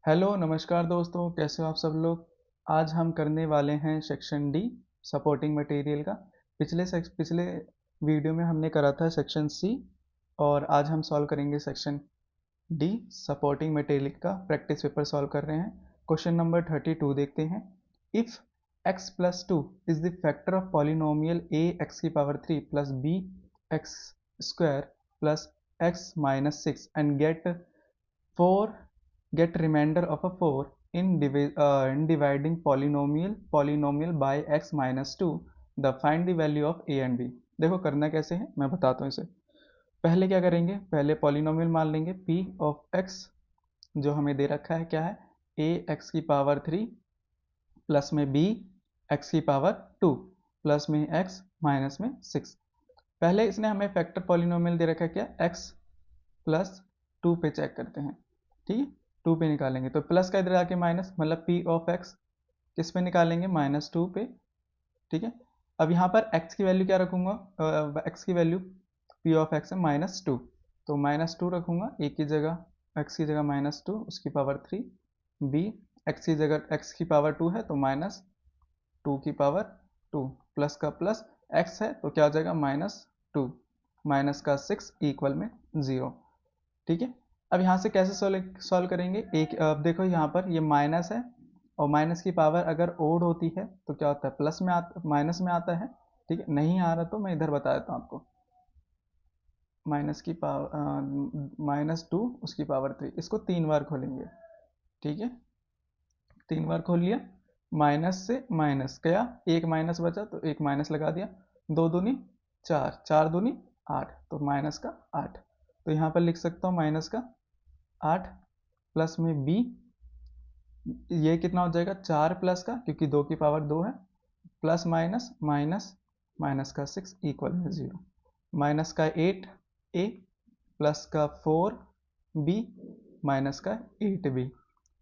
Hello नमस्कार दोस्तों, कैसे हो आप सब लोग। आज हम करने वाले हैं सेक्शन डी सपोर्टिंग मटेरियल का। पिछले वीडियो में हमने करा था सेक्शन सी और आज हम सॉल्व करेंगे सेक्शन डी सपोर्टिंग मटेरियल का। प्रैक्टिस पेपर सॉल्व कर रहे हैं। क्वेश्चन नंबर 32 देखते हैं। If x plus two is the factor of polynomial a x की power 3 plus b x square plus x minus 6 and get remainder of a 4 in dividing polynomial by x minus 2, the find the value of a and b। देखो करना कैसे है मैं बताता हूँ इसे। पहले क्या करेंगे, पहले पॉलिनोमियल मान लेंगे p of x जो हमें दे रखा है क्या है, a x की पावर 3 प्लस में b x की पावर 2 प्लस में x माइनस में 6। पहले इसने हमें फैक्टर पॉलिनोमियल दे रखा है क्या, x प्लस 2 पे चेक करते हैं। ठीक है, 2 पे निकालेंगे तो प्लस का इधर आके माइनस, मतलब p ऑफ x किस पे निकालेंगे, -2 पे। ठीक है, अब यहाँ पर x की वैल्यू क्या रखूँगा, x की वैल्यू p ऑफ x है -2, तो -2 रखूँगा a की जगह, x की जगह -2 उसकी पावर 3, b x की जगह x की पावर 2 है तो -2 की पावर 2, प्लस का प्लस x है तो क्या हो जाएगा -2 माइनस का 6 इक्वल में 0। ठीक है, अब यहाँ से कैसे सॉल्व करेंगे, एक अब देखो यहाँ पर ये माइनस है और माइनस की पावर अगर ओड होती है तो क्या होता है, प्लस में आता, माइनस में आता है। ठीक है, नहीं आ रहा तो मैं इधर बता देता हूँ आपको। माइनस की पावर -2 उसकी पावर 3, इसको 3 बार खोलेंगे। ठीक है, 3 बार खोल लिया, माइनस से माइनस गया, एक माइनस बचा तो एक माइनस लगा दिया, 2 दूनी 4, 4 दूनी 8, तो माइनस का 8। तो यहाँ पर लिख सकता हूँ माइनस का 8 प्लस में b, ये कितना हो जाएगा 4 प्लस का, क्योंकि 2 की पावर 2 है, प्लस माइनस माइनस माइनस का 6 इक्वल में 0, माइनस का 8 a प्लस का 4 b माइनस का 8 b।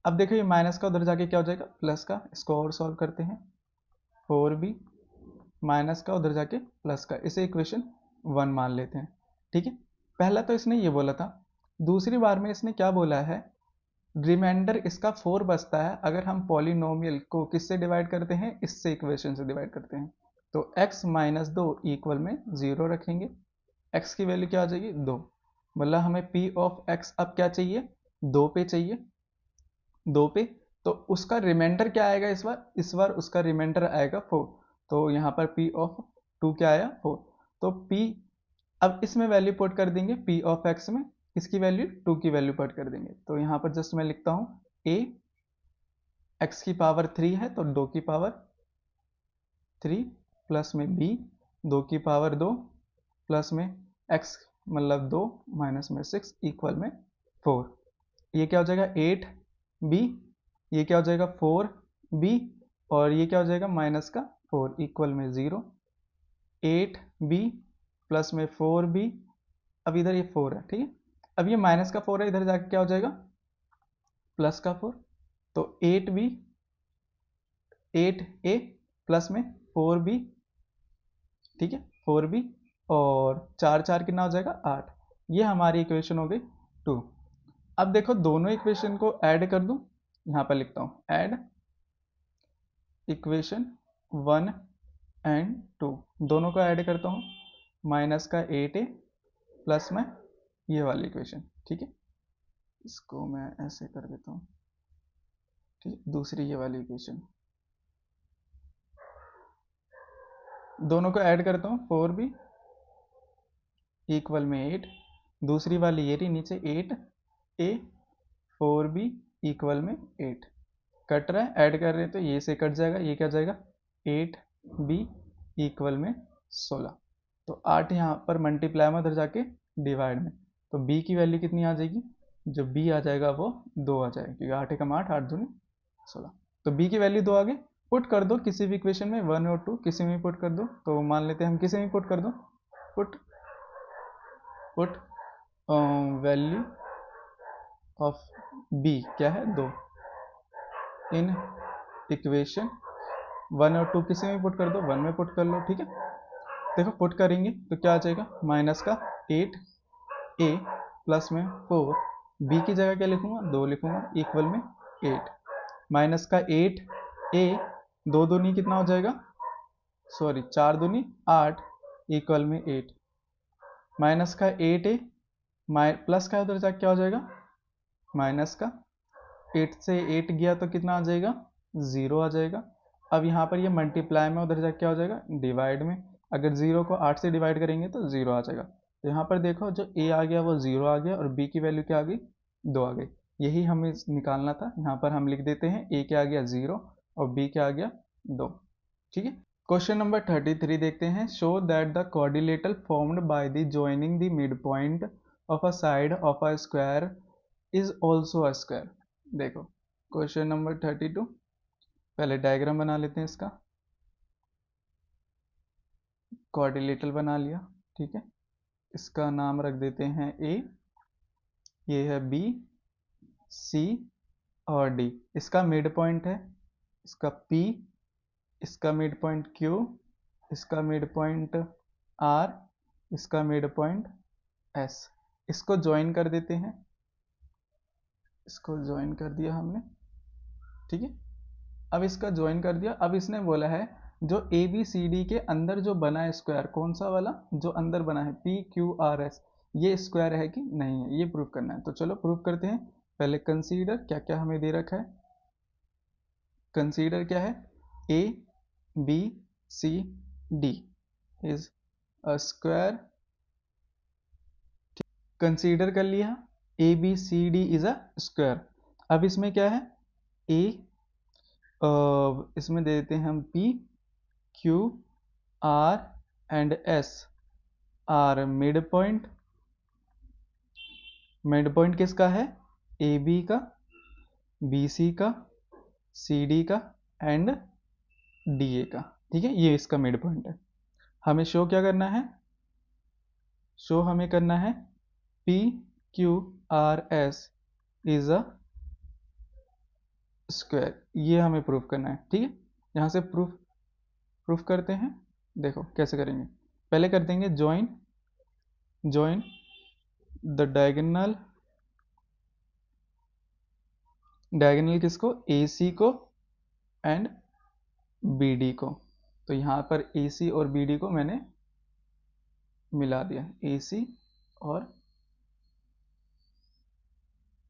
अब देखो ये माइनस का उधर जाके क्या हो जाएगा प्लस का, इसको और सॉल्व करते हैं, 4b माइनस का उधर जाके प्लस का, इसे इक्वेशन 1 मान लेते हैं। ठीक है, पहला तो इसने ये बोला था, दूसरी बार में इसने क्या बोला है, रिमाइंडर इसका 4 बचता है अगर हम पॉलिनोमियल को किससे डिवाइड करते हैं, इससे इक्वेशन से डिवाइड करते हैं। तो x माइनस 2 इक्वल में 0 रखेंगे, x की वैल्यू क्या आ जाएगी 2, मतलब हमें p ऑफ x अब क्या चाहिए, 2 पे चाहिए, 2 पे। तो उसका रिमाइंडर क्या आएगा इस बार उसका रिमाइंडर आएगा 4, तो यहाँ पर p ऑफ 2 क्या आया 4। तो p अब इसमें वैल्यू पुट कर देंगे, p ऑफ x में इसकी वैल्यू 2 की वैल्यू पुट कर देंगे। तो यहाँ पर जस्ट मैं लिखता हूँ a x की पावर 3 है तो 2 की पावर 3 प्लस में b 2 की पावर 2 प्लस में x मतलब 2 माइनस में 6 इक्वल में 4। ये क्या हो जाएगा 8b, ये क्या हो जाएगा 4b और ये क्या हो जाएगा माइनस का 4 इक्वल में 0, 8b प्लस में 4b, अब इधर ये 4 है। ठीक है, अब ये माइनस का 4 है, इधर जाके क्या हो जाएगा प्लस का 4, तो 8b 8a प्लस में 4b। ठीक है, 4b और 4 4 कितना हो जाएगा 8, ये हमारी इक्वेशन हो गई 2। अब देखो दोनों इक्वेशन को ऐड कर दूं, यहाँ पर लिखता हूँ ऐड इक्वेशन 1 एंड 2, दोनों को ऐड करता हूँ, माइनस का 8a प्लस में ये वाली इक्वेशन। ठीक है, इसको मैं ऐसे कर देता हूँ। ठीक, दूसरी ये वाली इक्वेशन, दोनों को ऐड करता हूँ, 4b इक्वल में 8, दूसरी वाली ये रही नीचे 8a 4b इक्वल में 8, कट रहा है, ऐड कर रहे हैं तो ये से कट जाएगा, ये क्या जाएगा 8b इक्वल में 16। तो 8 यहाँ पर मल्टीप्लाई में उधर जाके डिवाइड में, तो b की वैल्यू कितनी आ जाएगी, जो b आ जाएगा वो 2 आ जाएगा, क्योंकि 8 एकम 8, 8 दूनी 16। तो b की वैल्यू 2 आ गई, पुट कर दो किसी भी इक्वेशन में, 1 और 2 किसी में पुट कर दो, तो मान लेते हैं हम किसी में पुट कर दो, पुट वैल्यू ऑफ b क्या है 2 इन इक्वेशन 1 और 2 किसी में पुट कर दो, 1 में पुट कर लो। ठीक है, देखो पुट करेंगे तो क्या आ जाएगा, माइनस का 8a प्लस में 4, b की जगह क्या लिखूंगा 2 लिखूंगा इक्वल में 8 माइनस का 8 ए, 2 दूनी कितना हो जाएगा, सॉरी 4 दूनी 8 इक्वल में 8 माइनस का 8 ए प्लस का उधर जाके क्या हो जाएगा माइनस का 8 से 8 गया तो कितना आ जाएगा 0 आ जाएगा। अब यहाँ पर ये मल्टीप्लाई में उधर जाके क्या हो जाएगा डिवाइड में, अगर 0 को 8 से डिवाइड करेंगे तो 0 आ जाएगा। तो यहाँ पर देखो जो a आ गया वो 0 आ गया और b की वैल्यू क्या आ गई 2 आ गई। यही हमें निकालना था। यहाँ पर हम लिख देते हैं a क्या आ गया 0 और b क्या आ गया 2। ठीक है, क्वेश्चन नंबर 33 देखते हैं। Show that the quadrilateral formed by the joining the mid point of a side of a square is also a square. देखो क्वेश्चन नंबर 32, पहले डायग्राम बना लेते हैं इसका। क्वाड्रिलेटरल बना लिया, ठीक है, इसका नाम रख देते हैं ए, ये है बी, सी और डी। इसका मिड पॉइंट है इसका पी, इसका मिड पॉइंट क्यू, इसका मिड पॉइंट आर, इसका मिड पॉइंट एस। इसको ज्वाइन कर देते हैं, इसको ज्वाइन कर दिया हमने, ठीक है। अब इसका ज्वाइन कर दिया। अब इसने बोला है जो ए बी सी डी के अंदर जो बना है स्क्वायर, कौन सा वाला जो अंदर बना है पी क्यू आर एस, ये स्क्वायर है कि नहीं है, ये प्रूव करना है। तो चलो प्रूव करते हैं। पहले कंसीडर क्या क्या हमें दे रखा है। कंसीडर क्या है, A B C D is a square. Consider कर लिया A B C D is a square. अब इसमें क्या है ए, इसमें दे देते हैं हम P Q R and S R mid point. Mid point किसका है ए बी का, बी सी का, सी डी का एंड डी ए का। ठीक है, ये इसका मिड पॉइंट है। हमें शो क्या करना है, शो हमें करना है P Q R S is a square, ये हमें प्रूफ करना है। ठीक है, यहाँ से प्रूफ करते हैं। देखो कैसे करेंगे, पहले कर देंगे join, join the diagonal, diagonal किसको ए सी को एंड बी डी को। तो यहाँ पर ए सी और बी डी को मैंने मिला दिया, ए सी और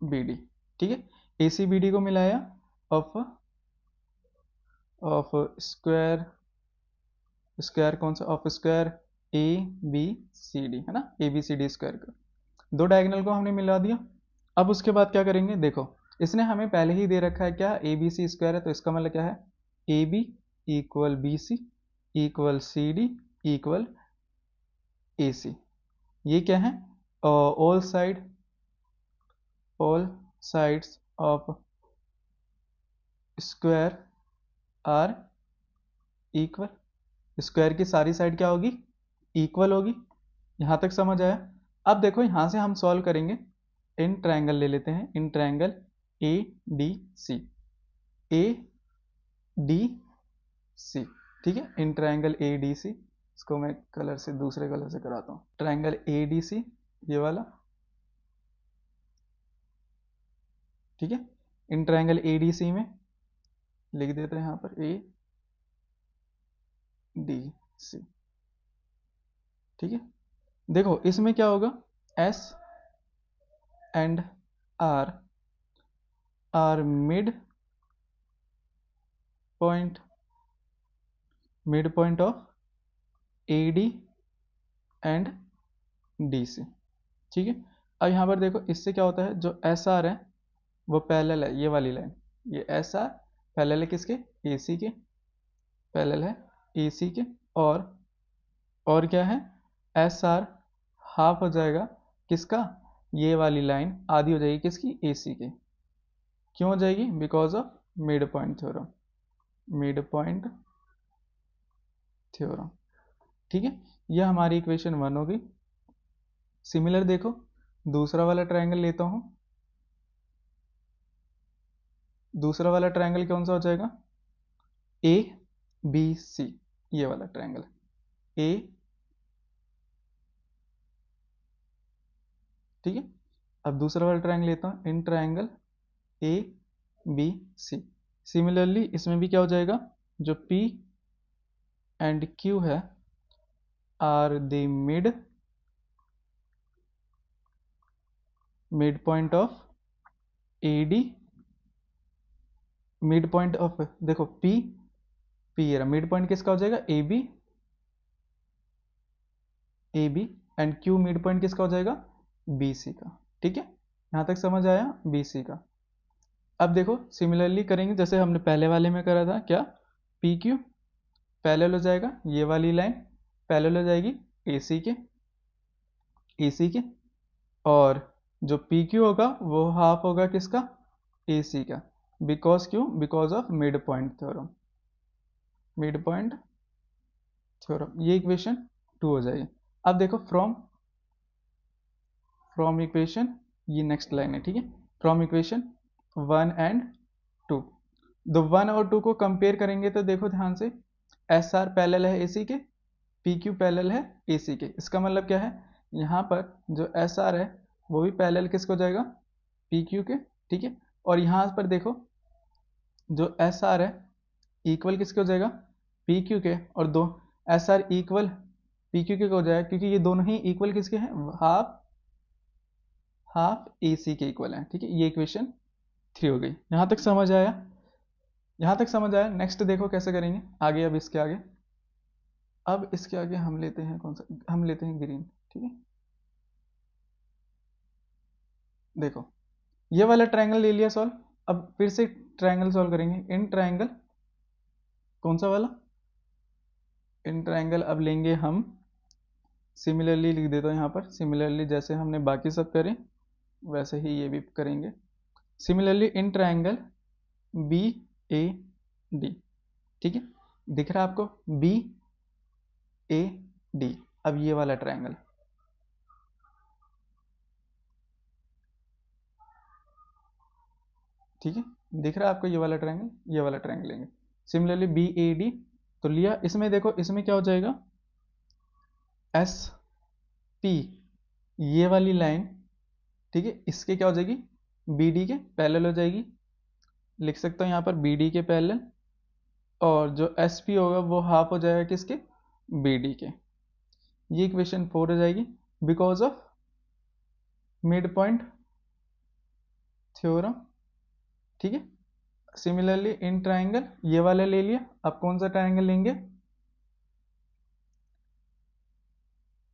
बी डी। ठीक है, ए सी बी डी को मिलाया ऑफ ऑफ स्क्वायर, स्क्वायर कौन सा of square A B C D है ना, A B C D square का। दो डायगोनल को हमने मिला दिया। अब उसके बाद क्या करेंगे, देखो इसने हमें पहले ही दे रखा है क्या ए बी सी स्क्वायर है, तो इसका मतलब क्या है A B equal B C equal C D equal A C. ये क्या है all side, all sides of square are equal. Square की सारी साइड क्या होगी इक्वल होगी। यहां तक समझ आया। अब देखो यहां से हम सॉल्व करेंगे, इन ट्रायंगल ले लेते हैं, in triangle A D C, A D C. ठीक है, इन ट्रायंगल ए डी सी, इसको मैं कलर से दूसरे कलर से कराता हूँ। ट्रायंगल ए डी सी ये वाला, ठीक है। इन ट्रायंगल ए डी सी में लिख देते हैं यहाँ पर ए डी सी। ठीक है, देखो इसमें क्या होगा S and R are mid point, mid point of A D and D C. ठीक है, अब यहाँ पर देखो इससे क्या होता है, जो एस आर है वो पैरेलल है, ये वाली लाइन, ये एस आर पैरेलल है किसके ए सी के, पैरेलल है ए सी के। और क्या है एस आर हाफ हो जाएगा किसका, ये वाली लाइन आधी हो जाएगी किसकी ए सी के। क्यों हो जाएगी, because of mid point theorem, mid point theorem. ठीक है, यह हमारी इक्वेशन 1 हो गई। सिमिलर देखो दूसरा वाला ट्रायंगल लेता हूं। दूसरा वाला ट्रायंगल कौन सा हो जाएगा ए बी सी, ये वाला ट्रायंगल ए। ठीक है, अब दूसरा वाला ट्रायंगल लेता हूं, in triangle A B C. Similarly इसमें भी क्या हो जाएगा, जो P एंड Q है are the mid point of AD, mid point of, देखो P ये रहा, मिड पॉइंट किसका हो जाएगा, AB and Q mid point किसका हो जाएगा, BC का। ठीक है, यहाँ तक समझ आया BC का। अब देखो सिमिलरली करेंगे जैसे हमने पहले वाले में करा था, क्या PQ पैरेलल हो जाएगा, ये वाली लाइन पैरेलल हो जाएगी AC के, और जो PQ होगा वो हाफ होगा किसका, AC का। बिकॉज क्यों, because of mid point theorem, mid point theorem. ये इक्वेशन 2 हो जाएगी। अब देखो फ्रॉम इक्वेशन, ये नेक्स्ट लाइन है, ठीक है, फ्रॉम इक्वेशन 1 एंड 2, दो 1 और 2 को कंपेयर करेंगे तो देखो ध्यान से, SR पैरेलल है AC के, PQ पैरेलल है AC के। इसका मतलब क्या है, यहाँ पर जो SR है वो भी पैरेलल किसको हो जाएगा, PQ के। ठीक है, और यहाँ पर देखो जो SR है इक्वल किसके हो जाएगा, PQ के, और दो SR इक्वल PQ के हो जाएगा, क्योंकि ये दोनों ही इक्वल किसके हैं, हाफ AC के इक्वल है। ठीक है, ये इक्वेशन 3 हो गई। यहाँ तक समझ आया, यहाँ तक समझ आया। नेक्स्ट देखो कैसे करेंगे आगे। अब इसके आगे हम लेते हैं कौन सा, हम लेते हैं ग्रीन। ठीक है, देखो ये वाला ट्रायंगल ले लिया सॉल्व। अब फिर से ट्रायंगल सॉल्व करेंगे। इन ट्रायंगल कौन सा वाला, इन ट्रायंगल अब लेंगे हम, सिमिलरली लिख देता हूँ यहाँ पर, सिमिलरली जैसे हमने बाकी सब करे वैसे ही ये भी करेंगे। सिमिलरली इन ट्रायंगल BAD, ठीक है, दिख रहा है आपको BAD। अब ये वाला ट्रायंगल, ठीक है, दिख रहा है आपको ये वाला ट्रायंगल, ये वाला ट्रायंगल लेंगे। सिमिलरली BAD तो लिया, इसमें देखो इसमें क्या हो जाएगा, SP ये वाली लाइन, ठीक है, इसके क्या हो जाएगी, BD के पैरेलल हो जाएगी। लिख सकता हूँ यहाँ पर BD के पैरेलल, और जो SP होगा वो हाफ हो जाएगा किसके, BD के। ये इक्वेशन 4 हो जाएगी because of mid point theorem. ठीक है, सिमिलरली इन ट्रायंगल ये वाला ले लिया। अब कौन सा ट्रायंगल लेंगे,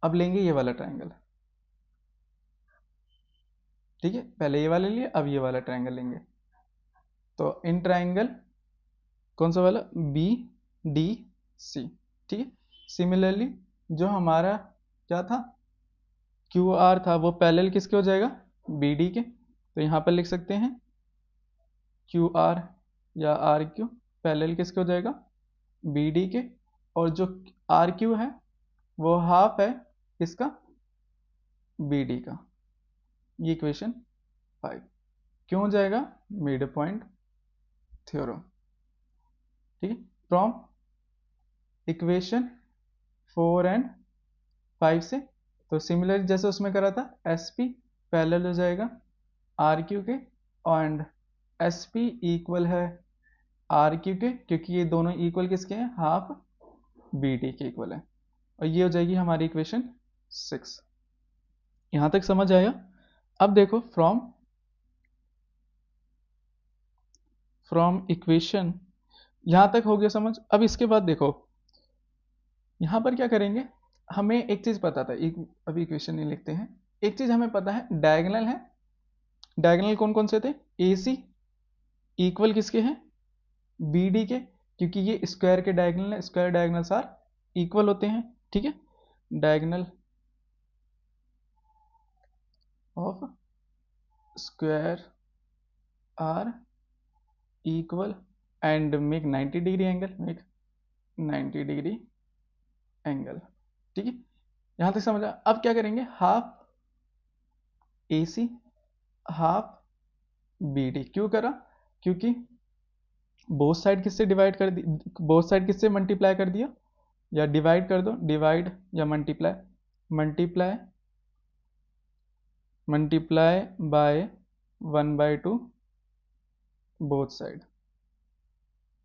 अब लेंगे ये वाला ट्रायंगल। ठीक है, पहले ये वाला लिए, अब ये वाला ट्रायंगल लेंगे। तो इन ट्रायंगल कौन सा वाला, BDC। ठीक है, सिमिलरली जो हमारा क्या था, QR था, वो पैरेलल किसके हो जाएगा, BD के। तो यहाँ पर लिख सकते हैं QR या RQ पैरेलल किसके हो जाएगा, BD के, और जो RQ है वो हाफ है किसका, BD का। ये इक्वेशन 5 क्यों हो जाएगा, मिड पॉइंट थ्योरम। ठीक है, फ्रॉम इक्वेशन 4 एंड 5 से। तो सिमिलर जैसे उसमें करा था, SP पैरेलल हो जाएगा RQ के, एंड SP इक्वल है RQ के, क्योंकि ये दोनों इक्वल किसके हैं, हाफ BD के इक्वल है। और ये हो जाएगी हमारी इक्वेशन 6। यहाँ तक समझ आया। अब देखो फ्रॉम इक्वेशन, यहाँ तक हो गया समझ। अब इसके बाद देखो यहाँ पर क्या करेंगे, हमें एक चीज पता था, अभी इक्वेशन नहीं लिखते हैं। एक चीज हमें पता है, डायगोनल है, डायगोनल कौन कौन से थे, AC इक्वल किसके हैं, BD के, क्योंकि ये स्क्वायर के डायगोनल है, स्क्वायर डायगोनल्स आर इक्वल होते हैं। ठीक है, diagonal of square are equal and make 90 degree angle, make 90 degree angle. ठीक है, यहां तक समझा। अब क्या करेंगे, हाफ AC हाफ BD। क्यों करा, क्योंकि बोथ साइड किससे डिवाइड कर दी, बोथ साइड किससे मल्टीप्लाई कर दिया, या डिवाइड कर दो, डिवाइड या multiply, multiply multiply by 1/2 both side,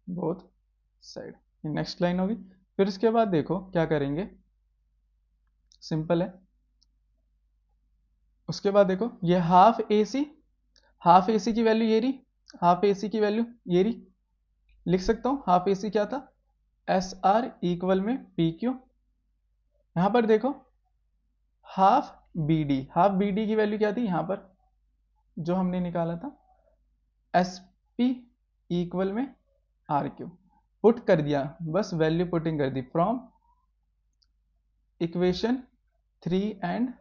both side, next line होगी। फिर उसके बाद देखो क्या करेंगे, सिंपल है। उसके बाद देखो ये हाफ ए सी, हाफ ए सी की वैल्यू ये रही, हाफ ए सी की वैल्यू ये रही, लिख सकता हूँ हाफ ए सी क्या था, एस आर इक्वल में पी क्यू। यहां पर देखो half B D, half B D की वैल्यू क्या थी यहां पर जो हमने निकाला था, एस पी इक्वल में आर क्यू, पुट कर दिया, बस वैल्यू पुटिंग कर दी फ्रॉम इक्वेशन 3 एंड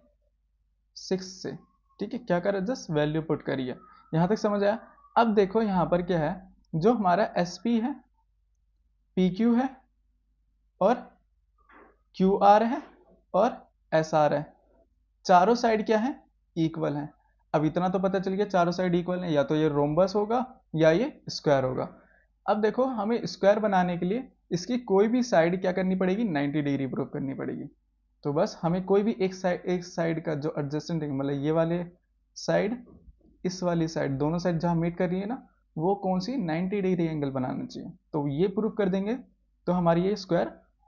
6 से। ठीक है, क्या करा, जस्ट वैल्यू पुट करिए। यहां तक समझ आया। अब देखो यहां पर क्या है, जो हमारा एस पी है, पी क्यू है, और क्यू आर है, और एस आर है, चारों साइड क्या है, इक्वल है। अब इतना तो पता चल गया चारों साइड इक्वल है, या तो ये रोम्बस होगा या ये स्क्वायर होगा। अब देखो हमें स्क्वायर बनाने के लिए इसकी कोई भी साइड क्या करनी पड़ेगी, 90 डिग्री प्रूव करनी पड़ेगी। तो बस हमें कोई भी एक साइड का जो एडजेसेंट मतलब ये वाले साइड, इस वाली साइड, दोनों साइड जहां मीट कर रही है ना, वो कौन सी 90 डिग्री एंगल बनाना चाहिए। तो ये प्रूव कर देंगे तो हमारी ये स्क्वायर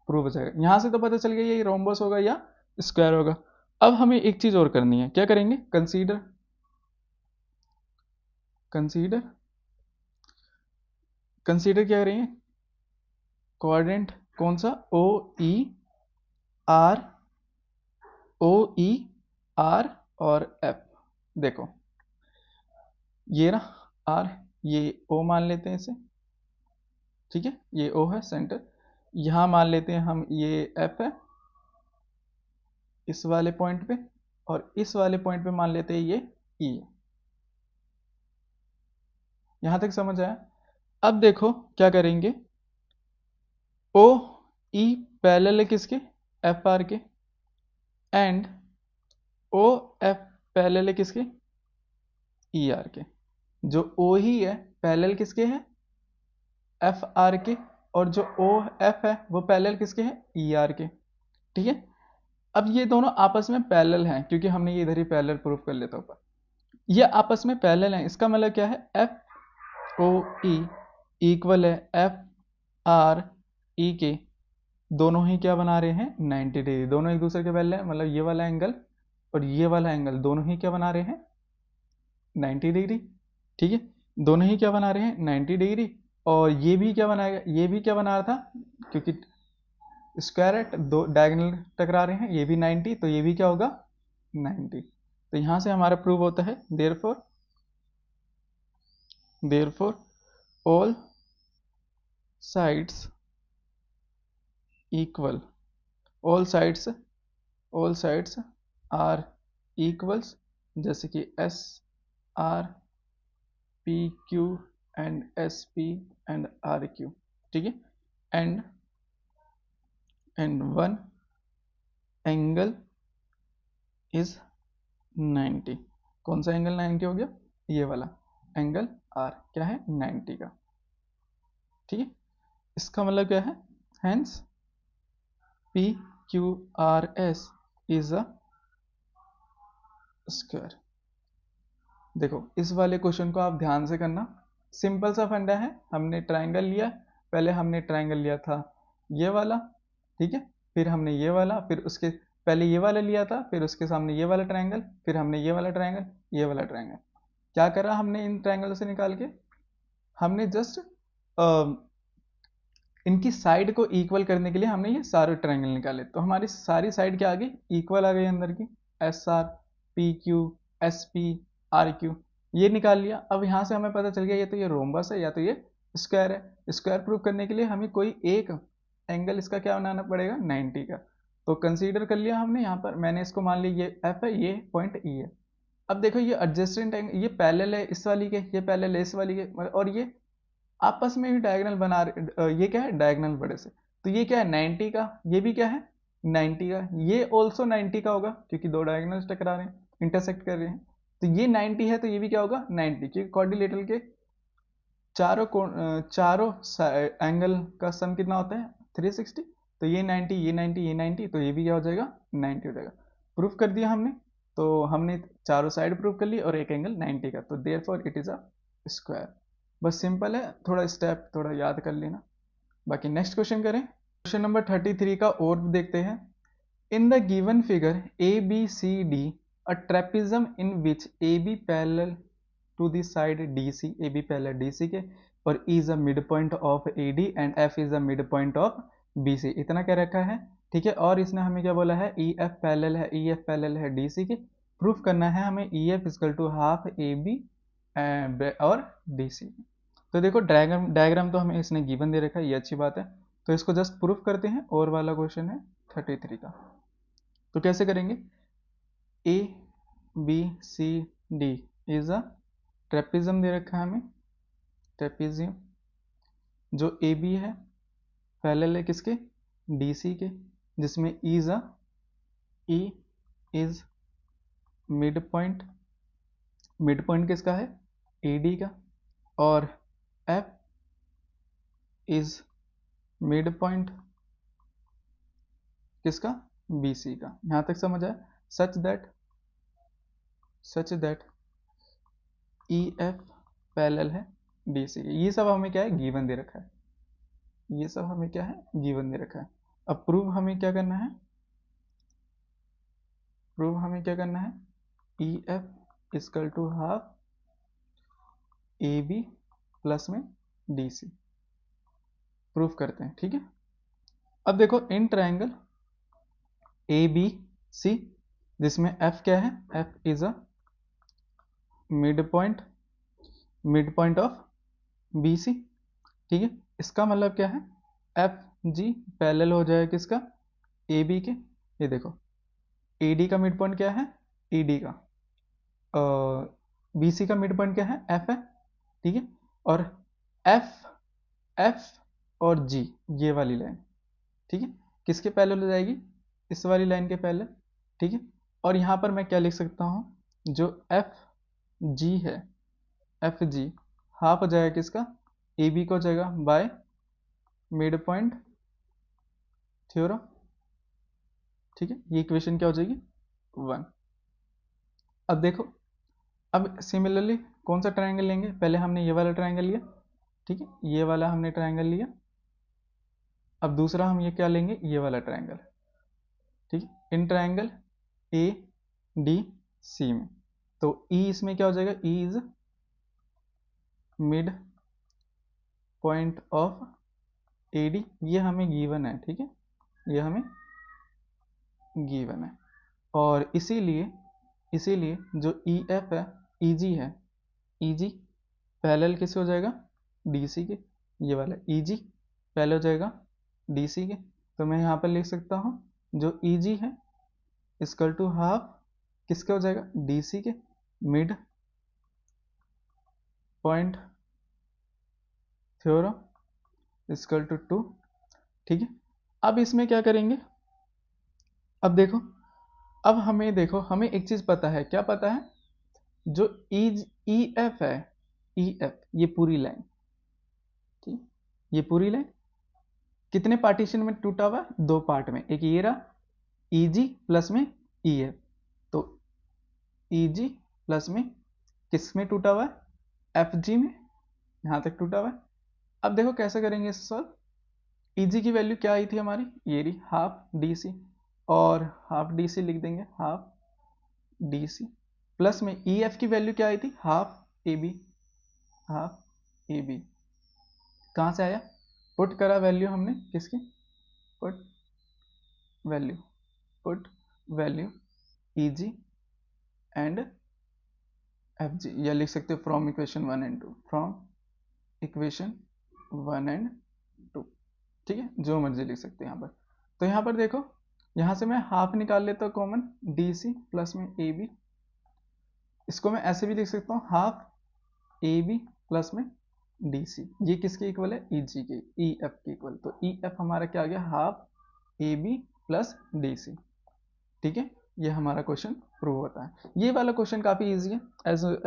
प्रूव हो जाएगा। यहां से तो पता चल गया ये रोम्बस होगा या स्क्वायर होगा। अब हमें एक चीज और करनी है, क्या करेंगे, कंसीडर, कंसीडर, कंसीडर क्या करेंगे, कोऑर्डिनेट कौन सा, ओ ई आर, ओ ई आर और एफ। देखो ये ना आर, ये ओ मान लेते हैं इसे, ठीक है, ये ओ है सेंटर। यहां मान लेते हैं हम ये एफ है इस वाले पॉइंट पे, और इस वाले पॉइंट पे मान लेते हैं ये ई है। यहां तक समझ आया। अब देखो क्या करेंगे, ओ ई पैरेलल है किसके, एफ आर के, एंड ओ एफ पैरेलल है किसके, ई आर के। जो ओ ही है पैरेलल किसके है, एफ आर के, और जो ओ एफ है वो पैरेलल किसके है, ई आर के। ठीक है, अब ये दोनों आपस में पैरेलल हैं, क्योंकि हमने ये इधर ही पैरेलल प्रूफ कर लेता ऊपर, ये आपस में पैरेलल हैं। इसका मतलब क्या है, एफ ओ ई इक्वल है एफ आर ई के, दोनों ही क्या बना रहे हैं, 90 डिग्री, दोनों एक दूसरे के पैरेलल है। मतलब ये वाला एंगल और ये वाला एंगल दोनों ही क्या बना रहे हैं, 90 डिग्री। ठीक है, दोनों ही क्या बना रहे हैं, 90 डिग्री। और ये भी क्या बनाएगा, ये भी क्या बना रहा था, क्योंकि स्क्वायर है, दो डायगोनल टकरा रहे हैं, ये भी 90, तो ये भी क्या होगा, 90। तो यहां से हमारा प्रूव होता है, therefore, therefore all sides equal, all sides, all sides are equals, जैसे कि S R P Q and S P and R Q. ठीक है, एंड वन एंगल इज 90। कौन सा एंगल 90 हो गया, ये वाला एंगल आर क्या है, 90 का। ठीक है, इसका मतलब क्या है, hence P Q R S is a square. देखो इस वाले क्वेश्चन को आप ध्यान से करना, सिंपल सा फंडा है। हमने ट्रायंगल लिया, पहले हमने ट्रायंगल लिया था ये वाला, ठीक है, फिर हमने ये वाला, फिर उसके पहले ये वाला लिया था, फिर उसके सामने ये वाला ट्रायंगल, फिर हमने ये वाला ट्रायंगल, ये वाला ट्रायंगल। क्या करा हमने इन ट्रायंगल से निकाल के, हमने जस्ट इनकी साइड को इक्वल करने के लिए हमने ये सारे ट्रायंगल निकाले, तो हमारी सारी साइड क्या आ गई, इक्वल आ गई अंदर की, S R P Q S P R Q, ये निकाल लिया। अब यहाँ से हमें पता चल गया ये तो ये रोम्बस है या तो ये स्क्वायर है। स्क्वायर प्रूव करने के लिए हमें कोई एक एंगल इसका क्या बनाना पड़ेगा, 90 का। तो कंसीडर कर लिया हमने, यहाँ पर मैंने इसको मान लिया ये एफ है, ये पॉइंट ई है। अब देखो ये एडजेसेंट एंगल, ये पैरेलल है इस वाली के, ये पैरेलल है इस वाली के, और ये आपस में भी डायगोनल बना रहे, ये क्या है डायगोनल बड़े से, तो ये क्या है 90 का, ये भी क्या है 90 का, ये ऑल्सो 90 का होगा, क्योंकि दो डायगोनल टकरा रहे हैं, इंटरसेक्ट कर रहे हैं। तो ये 90 है तो ये भी क्या होगा 90, क्योंकि क्वाड्रिलेटरल के चारों एंगल का सम कितना होता है 360। तो ये 90, ये 90, ये 90, तो ये भी क्या हो जाएगा 90 हो जाएगा। प्रूफ कर दिया हमने, तो हमने चारों साइड प्रूफ कर ली और एक एंगल 90 का, तो therefore it is a square. बस सिंपल है, थोड़ा स्टेप थोड़ा याद कर लेना। बाकी नेक्स्ट क्वेश्चन करें। क्वेश्चन नंबर 33 का और देखते हैं। In the given figure A B C D a trapezium in which A B parallel to the side D C, A B parallel D C के, और E is a mid point of A D and F is a mid point of B सी, इतना क्या रखा है, ठीक है। और इसने हमें क्या बोला है, ई एफ पैरेलल है, ई एफ पैरेलल है डी सी के। प्रूफ करना है हमें E F equal to half A B और डी सी। तो देखो डायग्राम डायग्राम तो हमें इसने गिवन दे रखा है, ये अच्छी बात है। तो इसको जस्ट प्रूफ करते हैं। और वाला क्वेश्चन है 33 का। तो कैसे करेंगे, A B C D is a trapezium दे रखा है हमें, ट्रेपिजियम। जो ए बी है पैरेलल है किसके, डी सी के, जिसमें E is mid point, mid point किसका है, ए डी का, और एफ इज मिड पॉइंट किसका, बी सी का। यहां तक समझ आया। Such that E F parallel है डी सी के। ये सब हमें क्या है, गिवन दे रखा है, ये सब हमें क्या है, गिवन दे रखा है। अब प्रूव हमें क्या करना है, प्रूव हमें क्या करना है, E F equal to half A B plus में डी सी। प्रूफ करते हैं, ठीक है। अब देखो इन ट्रायंगल ए बी सी, जिसमें एफ क्या है, F is a mid point of B C, ठीक है। इसका मतलब क्या है, एफ जी पैरेलल हो जाएगा किसका, ए बी के। ये देखो ए डी का मिड पॉइंट क्या है, ई डी का, बी सी का मिड पॉइंट क्या है, एफ है, ठीक है। और एफ और जी, ये वाली लाइन, ठीक है, किसके पैरेलल हो जाएगी, इस वाली लाइन के पैरेलल, ठीक है। और यहाँ पर मैं क्या लिख सकता हूँ, जो एफ जी है, एफ जी हाफ हो जाएगा किसका, ए बी का हो जाएगा बाय मिड पॉइंट थ्योरम, ठीक है। ये इक्वेशन क्या हो जाएगी, 1। अब देखो, अब सिमिलरली कौन सा ट्रायंगल लेंगे, पहले हमने ये वाला ट्रायंगल लिया, ठीक है, ये वाला हमने ट्रायंगल लिया। अब दूसरा हम ये क्या लेंगे, ये वाला ट्रायंगल, ठीक है। इन ट्रायंगल ए डी सी में, तो ई इसमें क्या हो जाएगा, E is mid point of A D, ये हमें गिवन है, ठीक है, ये हमें गिवन है। और इसीलिए जो ई एफ है, ई जी है, ई जी पैरेलल किससे हो जाएगा, डी सी के, ये वाला ई जी पैरेलल हो जाएगा डी सी के। तो मैं यहाँ पर लिख सकता हूँ जो ई जी है इक्वल टू हाफ किसके हो जाएगा, डी सी के, mid point theorem equal to 2, ठीक है। अब इसमें क्या करेंगे, अब देखो, अब हमें देखो, हमें एक चीज पता है, क्या पता है, जो ई एफ है, ई एफ ये पूरी लाइन, ठीक, ये पूरी लाइन कितने पार्टीशन में टूटा हुआ है, 2 पार्ट में। एक ये रहा ई जी प्लस में ई एफ, तो ई जी प्लस में किस में टूटा हुआ है, एफ जी में, यहां तक टूटा हुआ है। अब देखो कैसे करेंगे इसे सॉल्व। ई जी की वैल्यू क्या आई थी हमारी, ये रही हाफ डी सी, और हाफ डी सी लिख देंगे, हाफ डी सी प्लस में ई एफ की वैल्यू क्या आई थी, half A B, half A B. कहाँ से आया, पुट करा वैल्यू हमने किसकी, put value E G and F G, या लिख सकते हो from equation 1 and 2, from equation 1 and 2, ठीक है, जो मर्जी लिख सकते हैं यहाँ पर। तो यहाँ पर देखो, यहाँ से मैं हाफ निकाल लेता हूँ कॉमन, डी सी प्लस में ए बी, इसको मैं ऐसे भी लिख सकता हूँ, हाफ ए बी प्लस में डी सी। ये किसके इक्वल है, ई जी के, ई एफ के इक्वल। तो ई एफ हमारा क्या आ गया, half A B plus D C, ठीक है। ये हमारा क्वेश्चन प्रूव होता है। ये वाला क्वेश्चन काफ़ी इजी है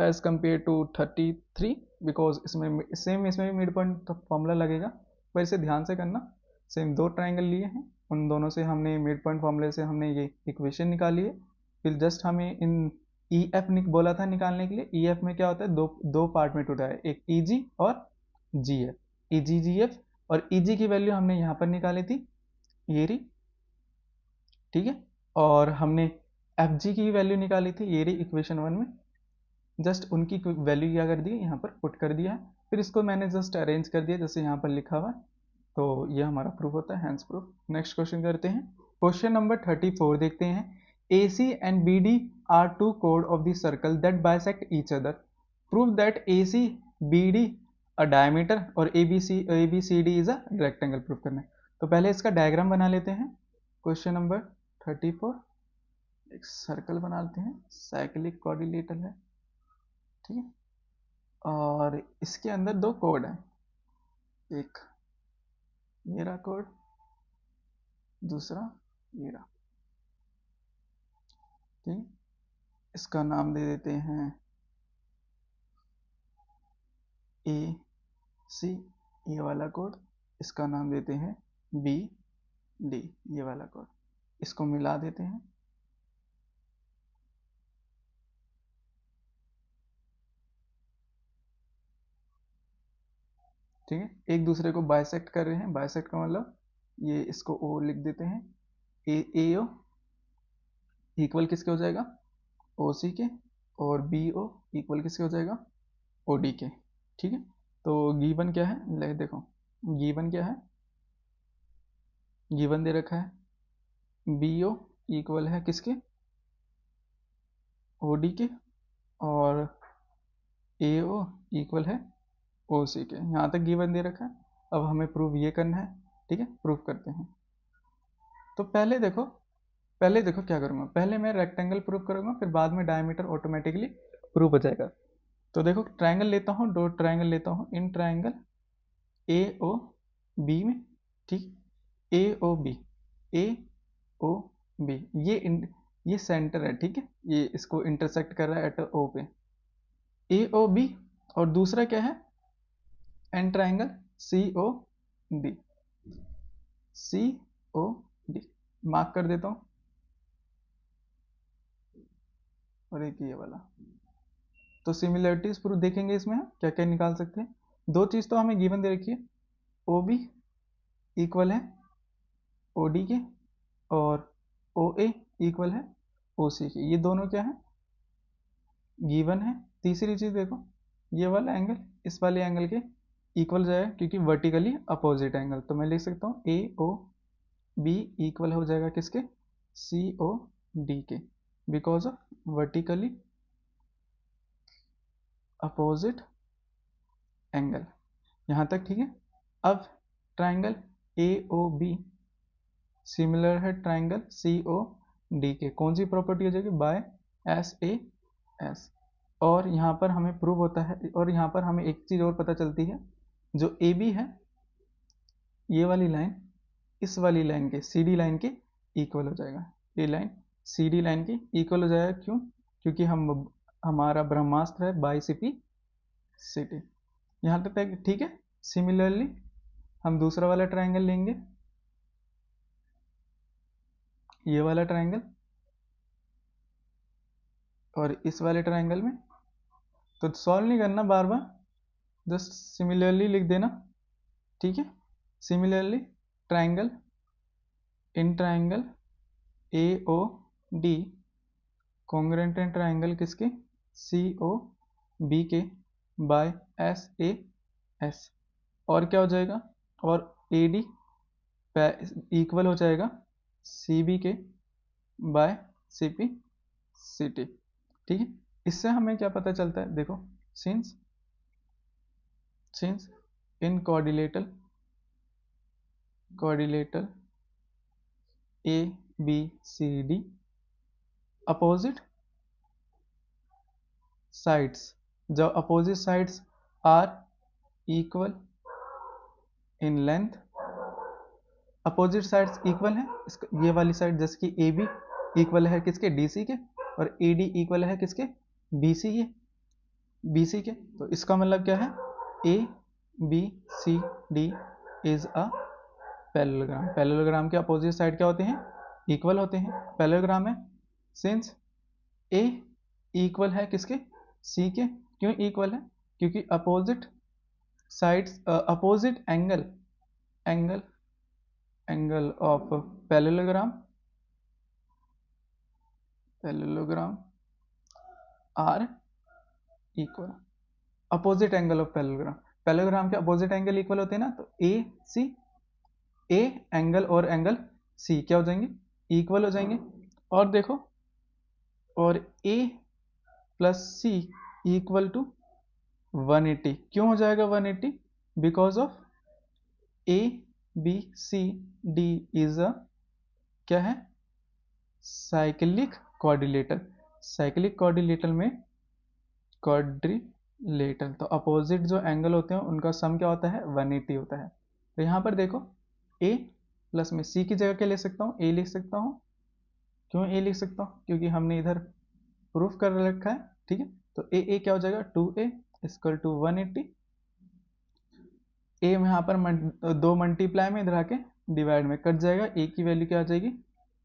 एज कम्पेयर टू 33, बिकॉज इसमें भी मिड पॉइंट फॉर्मूला लगेगा, पर इसे ध्यान से करना। सेम 2 ट्रायंगल लिए हैं, उन दोनों से हमने मिड पॉइंट फॉर्मूले से हमने ये इक्वेशन निकाली है। फिर जस्ट हमें इन ई एफ बोला था निकालने के लिए। ई एफ में क्या होता है, दो पार्ट में टूटा है, एक ई जी और जी एफ। ई जी जी एफ, और ई जी की वैल्यू हमने यहाँ पर निकाली थी, ये रही, ठीक है। और हमने एफ जी की वैल्यू निकाली थी, ये रही इक्वेशन 1 में। जस्ट उनकी वैल्यू क्या कर दी, यहाँ पर पुट कर दिया है, फिर इसको मैंने जस्ट अरेंज कर दिया जैसे यहाँ पर लिखा हुआ है। तो ये हमारा प्रूफ होता है, हैंस प्रूफ। नेक्स्ट क्वेश्चन करते हैं। क्वेश्चन नंबर 34 देखते हैं। AC and BD are two chord of the circle that bisect each other. Prove that AC, BD a diameter और ABCD is a rectangle। Proof करना है। तो पहले इसका डायग्राम बना लेते हैं। क्वेश्चन नंबर 34, एक सर्कल बना लेते हैं, साइक्लिक कोऑर्डिनेटर है, ठीक है। और इसके अंदर दो कोड हैं, एक ये रहा कोड, दूसरा ये रहा, ठीक। इसका नाम दे देते हैं ए सी, ये वाला कोड। इसका नाम देते हैं बी डी, ये वाला कोड। इसको मिला देते हैं, ठीक है। एक दूसरे को बाइसेक्ट कर रहे हैं। बाइसेक्ट का मतलब ये, इसको ओ लिख देते हैं। ए ओ इक्वल किसके हो जाएगा, ओ सी के, और बी ओ इक्वल किसके हो जाएगा, ओ डी के, ठीक है। तो गिवन क्या है, ले देखो, गिवन क्या है, गिवन दे रखा है बी ओ इक्वल है किसके, ओ डी के, और ए ओ इक्वल है ओ सी के। यहाँ तक गिवन दे रखा है। अब हमें प्रूव ये करना है, ठीक है। प्रूव करते हैं। तो पहले देखो क्या करूँगा, पहले मैं रेक्टेंगल प्रूव करूँगा, फिर बाद में डायमीटर ऑटोमेटिकली प्रूव हो जाएगा। तो देखो ट्रायंगल लेता हूँ, दो ट्रायंगल लेता हूँ, इन ट्रायंगल ए ओ बी में, ठीक। ए ओ बी, ए ओ बी, ये सेंटर है, ठीक है। ये इसको इंटरसेक्ट कर रहा है एट ओ पे, ए ओ बी। और दूसरा क्या है, an triangle C O D, C O D mark कर देता हूँ। और एक ये वाला। तो सिमिलरिटीज प्रूफ देखेंगे, इसमें क्या क्या निकाल सकते हैं। दो चीज़ तो हमें गिवन दे रखी है, ओ बी इक्वल है ओ डी के, और ओ ए इक्वल है ओ सी के। ये दोनों क्या है, गिवन है। तीसरी चीज़ देखो, ये वाला एंगल इस वाले एंगल के इक्वल जाएगा, क्योंकि वर्टिकली अपोजिट एंगल। तो मैं लिख सकता हूँ ए ओ बी इक्वल हो जाएगा किसके, सी ओ डी के, because of vertically opposite angle. यहाँ तक ठीक है। अब triangle A O B similar है ट्राइंगल सी ओ डी के। कौन सी प्रॉपर्टी हो जाएगी, बाय एस ए एस। और यहाँ पर हमें प्रूव होता है, और यहाँ पर हमें एक चीज़ और पता चलती है, जो ए बी है, ये वाली लाइन इस वाली लाइन के, सी डी लाइन के इक्वल हो जाएगा। ये लाइन सी डी लाइन की इक्वल हो जाएगा, क्यों, क्योंकि हमारा ब्रह्मास्त्र है by C P C T. यहाँ तक ठीक है। सिमिलरली हम दूसरा वाला ट्राइंगल लेंगे, ये वाला ट्राइंगल, और इस वाले ट्राइंगल में तो सॉल्व नहीं करना बार बार, जस्ट सिमिलरली लिख देना, ठीक है। Similarly triangle in triangle A O D congruent है ट्राइंगल किसके, सी ओ बी के बाय एस ए एस। और क्या हो जाएगा, और ए डी इक्वल हो जाएगा सी बी के by C P C T, ठीक है। इससे हमें क्या पता चलता है, देखो, since in coordinator A B C D opposite sides, जब opposite sides are equal in length, opposite sides equal है, ये वाली साइड जैसे कि ए बी इक्वल है किसके, डी सी के, और ए डी इक्वल है किसके, बी सी के, बी सी के। तो इसका मतलब क्या है, A B C D is a parallelogram. Parallelogram के अपोजिट साइड क्या होते हैं, इक्वल होते हैं। पैरेललोग्राम है सिंस ए इक्वल है किसके, सी के। क्यों इक्वल है, क्योंकि opposite sides, opposite angle, angle angle of parallelogram, parallelogram are equal. Opposite angle of parallelogram, parallelogram के अपोजिट एंगल इक्वल होते हैं ना, तो ए सी, ए एंगल और एंगल सी क्या हो जाएंगे, इक्वल हो जाएंगे। और देखो, और A plus C equal to 180। क्यों हो जाएगा 180, because of A B C D is a, क्या है, साइक्लिक क्वाड्रिलेटरल। साइक्लिक क्वाड्रिलेटरल में, क्वाड्रिलेटरल तो अपोजिट जो एंगल होते हैं उनका सम क्या होता है, 180 होता है। तो यहाँ पर देखो, a प्लस में c की जगह क्या ले सकता हूँ, a लिख सकता हूँ। क्यों a लिख सकता हूँ, क्योंकि हमने इधर प्रूफ कर रखा है, ठीक है। तो a क्या हो जाएगा, 2a इक्वल टू 180। a में यहाँ पर दो मल्टीप्लाई में इधर आके डिवाइड में कट जाएगा, a की वैल्यू क्या आ जाएगी,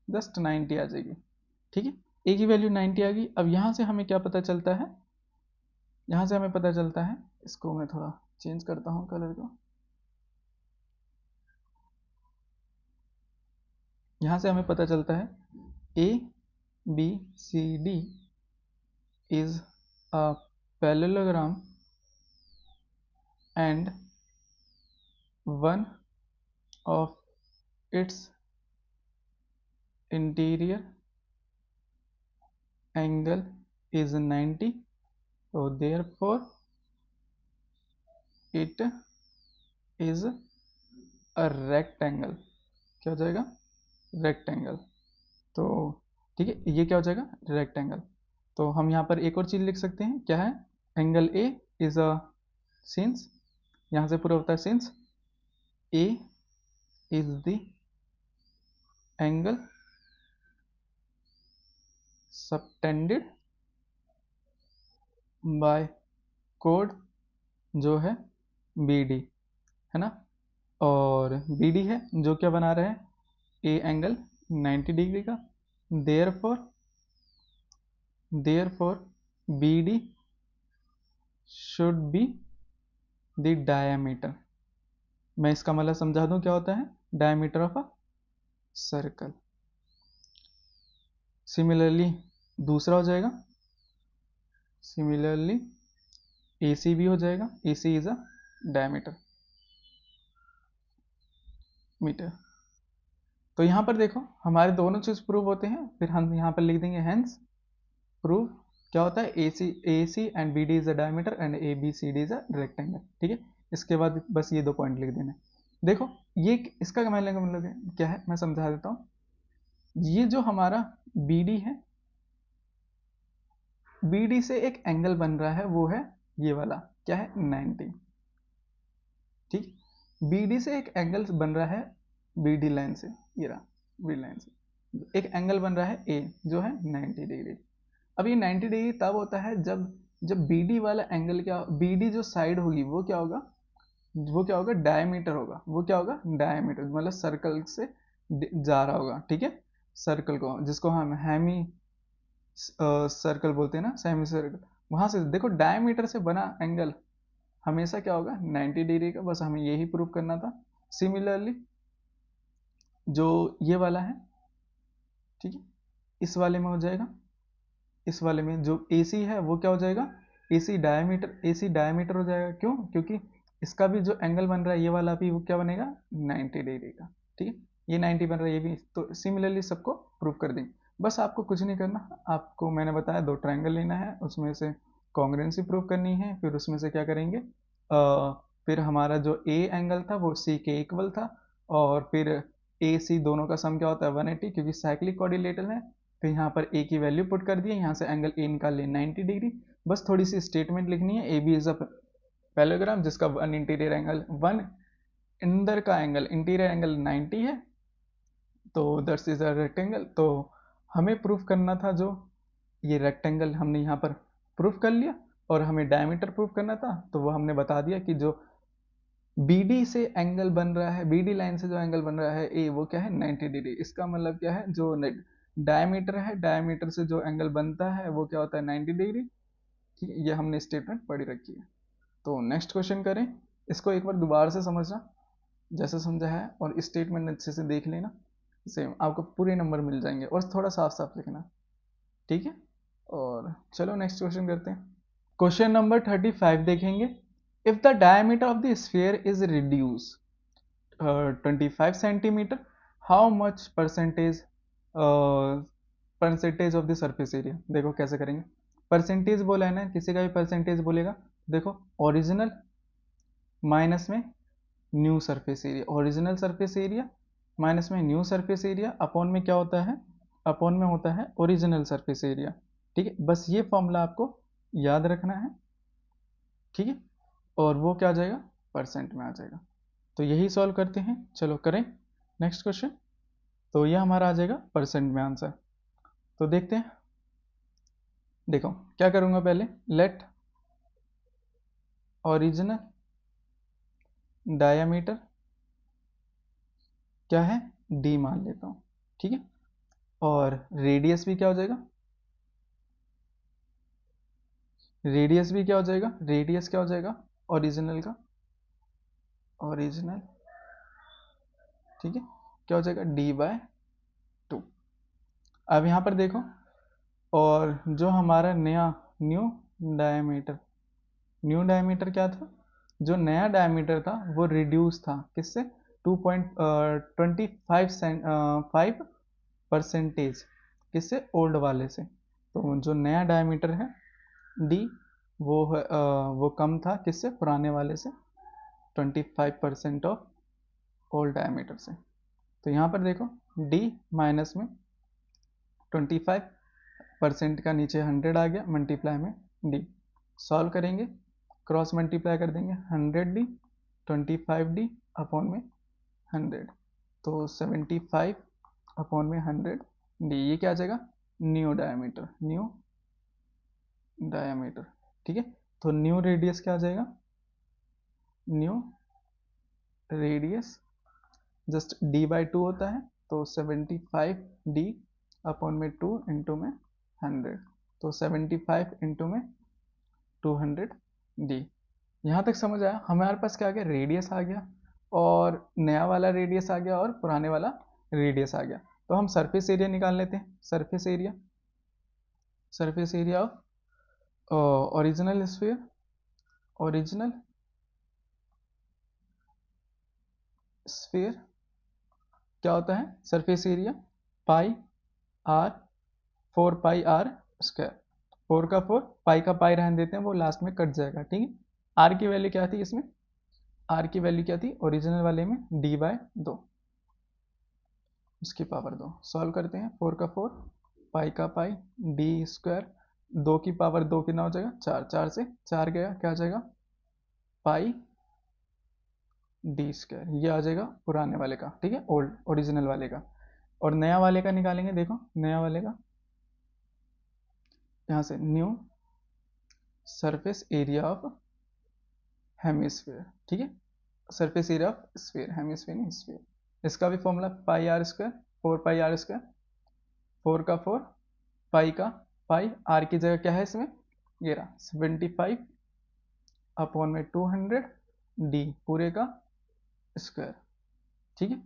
जस्ट 90 आ जाएगी, ठीक है। a की वैल्यू 90 आ गई। अब यहाँ से हमें क्या पता चलता है, यहाँ से हमें पता चलता है, इसको मैं थोड़ा चेंज करता हूँ कलर को। यहाँ से हमें पता चलता है A B C D is a parallelogram and one of its interior angle is 90, so therefore it is a rectangle। क्या हो जाएगा, रेक्टेंगल। तो ठीक है, ये क्या हो जाएगा, रेक्टेंगल। तो हम यहाँ पर एक और चीज लिख सकते हैं, क्या है, angle A is a, since, यहाँ से पूरा होता है since A is the angle subtended bye code जो है बी डी, है ना। और बी डी है जो क्या बना रहा है, ए एंगल 90 डिग्री का। Therefore B D should be the diameter. मैं इसका मतलब समझा दूं क्या होता है, diameter of a circle. Similarly दूसरा हो जाएगा, सिमिलरली ए सी भी हो जाएगा, A C is a diameter metre. तो यहाँ पर देखो हमारे दोनों चीज प्रूव होते हैं, फिर हम यहाँ पर लिख देंगे हेंस प्रूव क्या होता है, A C and B D is a diameter and A B C D is a rectangle, ठीक है। इसके बाद बस ये दो पॉइंट लिख देना। देखो ये इसका मतलब क्या है, मैं समझा देता हूँ। ये जो हमारा बी डी है, बी डी से एक एंगल बन रहा है, वो है ये वाला, क्या है, 90, ठीक। बी डी से एक एंगल बन रहा है, बी डी लाइन से, ये रहा बी लाइन से एक एंगल बन रहा है ए जो है 90 डिग्री। अब ये 90 डिग्री तब होता है जब, जब बी डी वाला एंगल क्या, बी डी जो साइड होगी वो क्या होगा, वो क्या होगा, डायमीटर होगा। वो क्या होगा, डायमीटर, मतलब सर्कल से जा रहा होगा, ठीक है। सर्कल को जिसको हम हेमी सर्कल बोलते हैं ना, सेमी सर्कल, वहां से देखो डायमीटर से बना एंगल हमेशा क्या होगा, 90 डिग्री का। बस हमें यही प्रूव करना था। सिमिलरली जो ये वाला है, ठीक है, इस वाले में हो जाएगा, इस वाले में जो AC है वो क्या हो जाएगा, AC डायमीटर हो जाएगा। क्यों, क्योंकि इसका भी जो एंगल बन रहा है ये वाला भी वो क्या बनेगा, 90 डिग्री का, ठीक है। ये 90 बन रहा है, ये भी। तो सिमिलरली सबको प्रूव कर देंगे। बस आपको कुछ नहीं करना, आपको मैंने बताया दो ट्रायंगल लेना है, उसमें से कॉन्ग्रुएंसी प्रूव करनी है, फिर उसमें से क्या करेंगे, फिर हमारा जो ए एंगल था वो सी के इक्वल था, और फिर ए सी दोनों का सम क्या होता है, 180, क्योंकि साइक्लिक कोऑर्डिनेटर है। तो यहाँ पर ए की वैल्यू पुट कर दिए, यहाँ से एंगल ए निकाल लिए 90 डिग्री। बस थोड़ी सी स्टेटमेंट लिखनी है, A B is a parallelogram जिसका वन इंटीरियर एंगल, वन अंदर का एंगल, इंटीरियर एंगल 90 है, तो दैट्स इज अ रेक्टेंगल। तो हमें प्रूफ करना था जो ये रेक्टेंगल, हमने यहाँ पर प्रूफ कर लिया। और हमें डायमीटर प्रूफ करना था, तो वो हमने बता दिया कि जो BD से एंगल बन रहा है, BD लाइन से जो एंगल बन रहा है ए, वो क्या है, 90 डिग्री। इसका मतलब क्या है, जो डायमीटर है, डायमीटर से जो एंगल बनता है वो क्या होता है 90 डिग्री। ठीक है, ये हमने स्टेटमेंट पढ़ी रखी है। तो नेक्स्ट क्वेश्चन करें। इसको एक बार दोबारा से समझना जैसे समझा है, और स्टेटमेंट अच्छे से देख लेना, सेम आपको पूरे नंबर मिल जाएंगे, और थोड़ा साफ साफ लिखना। ठीक है, और चलो नेक्स्ट क्वेश्चन करते हैं। क्वेश्चन नंबर 35 देखेंगे। If the diameter of the sphere is reduce 25 centimetre, how much percentage of the surface area. देखो कैसे करेंगे, परसेंटेज बोला है ना, किसी का भी परसेंटेज बोलेगा। देखो ओरिजिनल माइनस में new surface area, original surface area minus में न्यू सरफेस एरिया, अपॉन में क्या होता है, अपॉन में होता है ओरिजिनल सरफेस एरिया। ठीक है, बस ये फॉर्मूला आपको याद रखना है। ठीक है, और वो क्या आ जाएगा, परसेंट में आ जाएगा। तो यही सॉल्व करते हैं, चलो करें नेक्स्ट क्वेश्चन। तो ये हमारा आ जाएगा परसेंट में आंसर। तो देखते हैं, देखो क्या करूंगा, पहले लेट ओरिजिनल डायामीटर क्या है, डी मान लेता हूं। ठीक है, और रेडियस भी क्या हो जाएगा, रेडियस भी क्या हो जाएगा, रेडियस क्या हो जाएगा ओरिजिनल का, ओरिजिनल। ठीक है, क्या हो जाएगा d/2। अब यहां पर देखो, और जो हमारा नया न्यू डायमीटर, न्यू डायमीटर क्या था, जो नया डायमीटर था वो रिड्यूस था किससे, 2.25 परसेंटेज, किससे, ओल्ड वाले से। तो जो नया डायमीटर है डी, वो कम था किससे, पुराने वाले से, 25% ऑफ ओल्ड डायमीटर से। तो यहाँ पर देखो डी माइनस में 25% का नीचे 100 आ गया, मल्टीप्लाई में डी, सॉल्व करेंगे, क्रॉस मल्टीप्लाई कर देंगे, 100d 25d अपॉन में 100, तो 75 अपॉन में 100d, ये क्या आ जाएगा, न्यू डायमीटर, न्यू डायमीटर। ठीक है, तो न्यू रेडियस क्या आ जाएगा, न्यू रेडियस जस्ट d/2 होता है, तो 75d अपॉन में 2 इंटू में 100, तो 75 इंटू में 200d। यहाँ तक समझ आया, हमारे पास क्या आ गया, रेडियस आ गया, और नया वाला रेडियस आ गया, और पुराने वाला रेडियस आ गया। तो हम सरफेस एरिया निकाल लेते हैं, surface area, surface area of original sphere, original sphere क्या होता है, surface area pi r, 4 pi are square, 4 का 4, पाई का पाई रहने देते हैं, वो लास्ट में कट जाएगा। ठीक है, आर की वैल्यू क्या थी इसमें, आर की वैल्यू क्या थी ओरिजिनल वाले में, d/2, उसकी पावर 2, सॉल्व करते हैं, 4 का 4, पाई का पाई, डी स्क्वायर, 2 की पावर 2 कितना हो जाएगा 4, 4 से 4 गया, क्या आ जाएगा पाई डी स्क्वायर, ये आ जाएगा पुराने वाले का। ठीक है, ओल्ड ओरिजिनल वाले का, और नया वाले का निकालेंगे, देखो नया वाले का यहाँ से new surface area of hemisphere. ठीक है, surface area of sphere, hemisphere नहीं स्फीयर, इसका भी फॉर्मूला πr², 4 πr², 4 का 4, पाई का पाई, आर की जगह क्या है इसमें, ये रहा 75 अपॉन में 200 डी पूरे का स्क्वायर। ठीक है,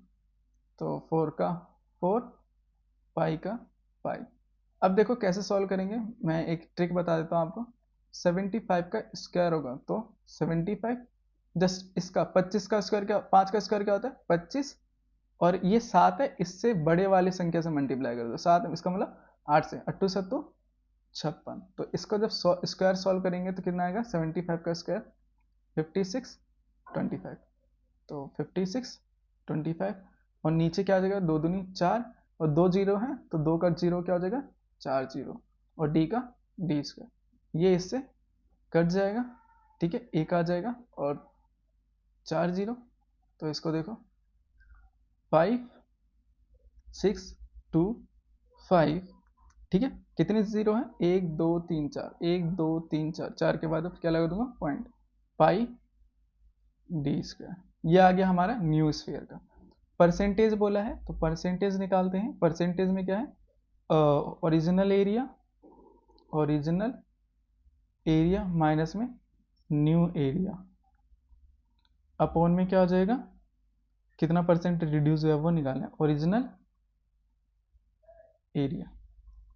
तो 4 का 4, पाई का पाई। अब देखो कैसे सॉल्व करेंगे, मैं एक ट्रिक बता देता हूँ आपको। 75 का स्क्वायर होगा तो 75, जस्ट इसका 25 का स्क्वायर, क्या 5 का स्क्वायर क्या होता है 25, और ये 7 है, इससे बड़े वाली संख्या से मल्टीप्लाई कर दो, 7 इसका मतलब 8 से, 8 7 56। तो इसको जब स्क्वायर सॉल्व करेंगे तो कितना आएगा, 75 का स्क्वायर 56 25, तो 56 25, और नीचे क्या आ जाएगा, 2 दूनी 4, और 2 जीरो है तो 2 का जीरो क्या हो जाएगा 4 जीरो, और डी का डी स्क्वायर, ये इससे कट जाएगा। ठीक है, एक आ जाएगा और 4 जीरो, तो इसको देखो 5 6 2 5। ठीक है, कितने जीरो हैं, 1 2 3 4, 1 2 3 4, 4 के बाद अब क्या लगा दूंगा पॉइंट, पाई डी स्क्वायर। ये आ गया हमारा न्यू स्फीयर का। परसेंटेज बोला है तो परसेंटेज निकालते हैं, परसेंटेज में क्या है, ओरिजिनल एरिया माइनस में न्यू एरिया अपॉन में क्या हो जाएगा, कितना परसेंट रिड्यूस हुआ वो निकालना है, ओरिजिनल एरिया।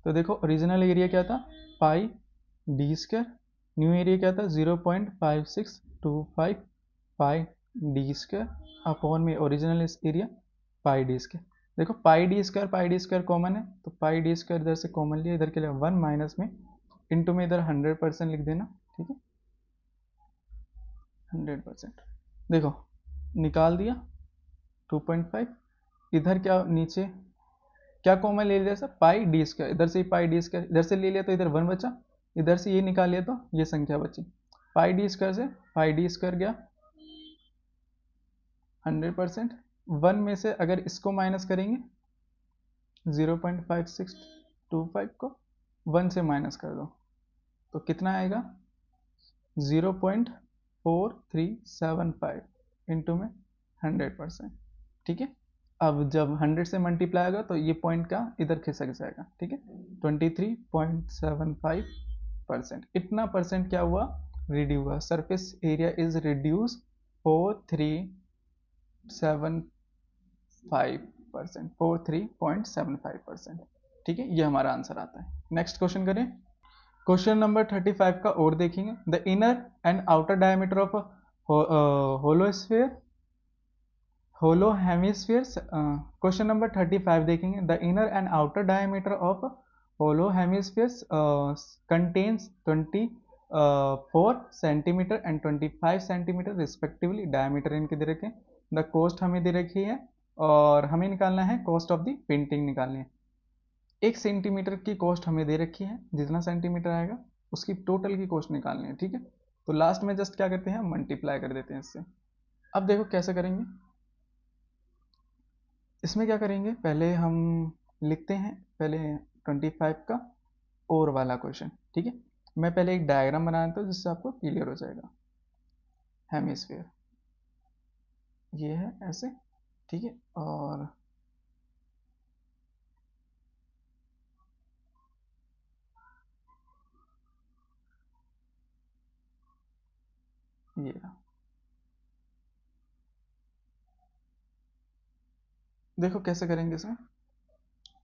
तो देखो ओरिजिनल एरिया क्या था, पाई डी स्क्वायर, न्यू एरिया क्या था 0.5625 पाई डी स्क्वायर अपॉन में original area pi D square. देखो पाई डी स्क्वायर कॉमन है, तो पाई डी स्क्वायर इधर से कॉमन लिया, इधर के लिए 1 माइनस में इंटू में इधर 100% लिख देना, ठीक है 100%। देखो निकाल दिया 2.5, इधर क्या नीचे क्या कॉमन ले लिया सर, पाई डी स्क्वायर, इधर से ही पाई डी स्क्वायर इधर से ले लिया तो इधर 1 बचा, इधर से ये निकाल लिया तो ये संख्या बची, पाई डी स्क्वायर से पाई डी स्क्वायर गया 100%, 1 में से अगर इसको माइनस करेंगे 0.5625 को 1 से माइनस कर दो तो कितना आएगा 0.4375 इंटू में 100%, ठीक है। अब जब 100 से मल्टीप्लाई होगा तो ये पॉइंट का इधर खिसक जाएगा, ठीक है 23.75%, इतना परसेंट क्या हुआ रिड्यूस हुआ, सरफेस एरिया इज रिड्यूस 43.75%, ठीक है, ये हमारा आंसर आता है। नेक्स्ट क्वेश्चन करें, क्वेश्चन नंबर 35 का और देखेंगे, the inner and outer diameter of hollow hemisphere. Question number 35 देखेंगे, the inner and outer diameter of hollow hemisphere contains 24 centimetre and 25 centimetre respectively, diameter इनके दे रखे, द कॉस्ट हमें दे रखी है और हमें निकालना है कॉस्ट ऑफ द पेंटिंग निकालनी है। 1 सेंटीमीटर की कॉस्ट हमें दे रखी है, जितना सेंटीमीटर आएगा उसकी टोटल की कॉस्ट निकालनी है, ठीक है। तो लास्ट में जस्ट क्या करते हैं मल्टीप्लाई कर देते हैं इससे। अब देखो कैसे करेंगे, इसमें क्या करेंगे, पहले हम लिखते हैं पहले 25 का और वाला क्वेश्चन, ठीक है। मैं पहले एक डायग्राम बना देता हूँ जिससे आपको क्लियर हो जाएगा। हेमिस्फीयर ये है ऐसे, ठीक है, और ये रहा। देखो कैसे करेंगे इसमें,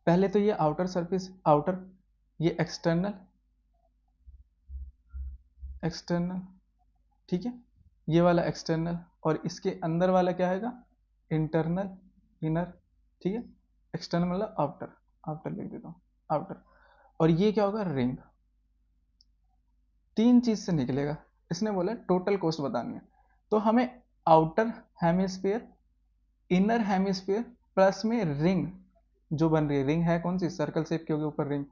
पहले तो ये आउटर सरफेस आउटर, ये एक्सटर्नल, ठीक है, ये वाला एक्सटर्नल और इसके अंदर वाला क्या आएगा इंटरनल, इनर, ठीक है, एक्सटर्नल मतलब आउटर, आउटर लिख देता हूँ आउटर, और ये क्या होगा रिंग। 3 चीज से निकलेगा, इसने बोला टोटल कॉस्ट बतानी है, तो हमें outer hemisphere, inner hemisphere plus में रिंग जो बन रही है, रिंग है कौन सी सर्कल शेप के ऊपर रिंग,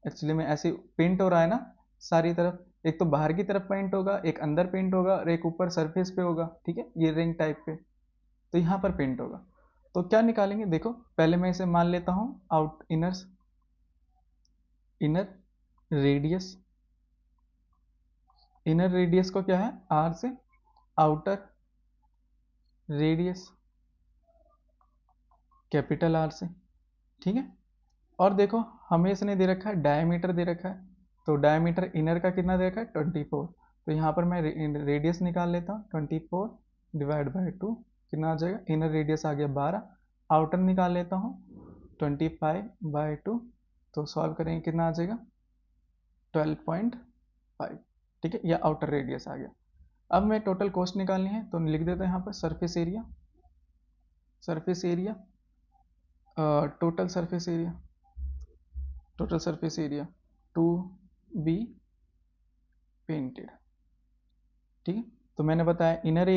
एक्चुअली में ऐसे पेंट हो रहा है ना सारी तरफ, एक तो बाहर की तरफ पेंट होगा, एक अंदर पेंट होगा और एक ऊपर सरफेस पे होगा, ठीक है, ये रिंग टाइप पे, तो यहाँ पर पेंट होगा। तो क्या निकालेंगे, देखो पहले मैं इसे मान लेता हूँ out inner radius, inner radius को क्या है आर से, आउटर रेडियस कैपिटल आर से, ठीक है। और देखो हमें इसने दे रखा है डायमीटर दे रखा है, तो डायमीटर इनर का कितना दे रखा है 24, तो यहाँ पर मैं रेडियस निकाल लेता हूँ 24 डिवाइड बाई 2 कितना आ जाएगा, इनर रेडियस आ गया 12, आउटर निकाल लेता हूँ 25/2, तो सॉल्व करेंगे कितना आ जाएगा 12.5, ठीक है, यह आउटर रेडियस आ गया। अब मैं टोटल कॉस्ट निकालनी है तो लिख देता हूँ यहाँ पर surface area, total surface area to be painted, ठीक है। तो मैंने बताया इनर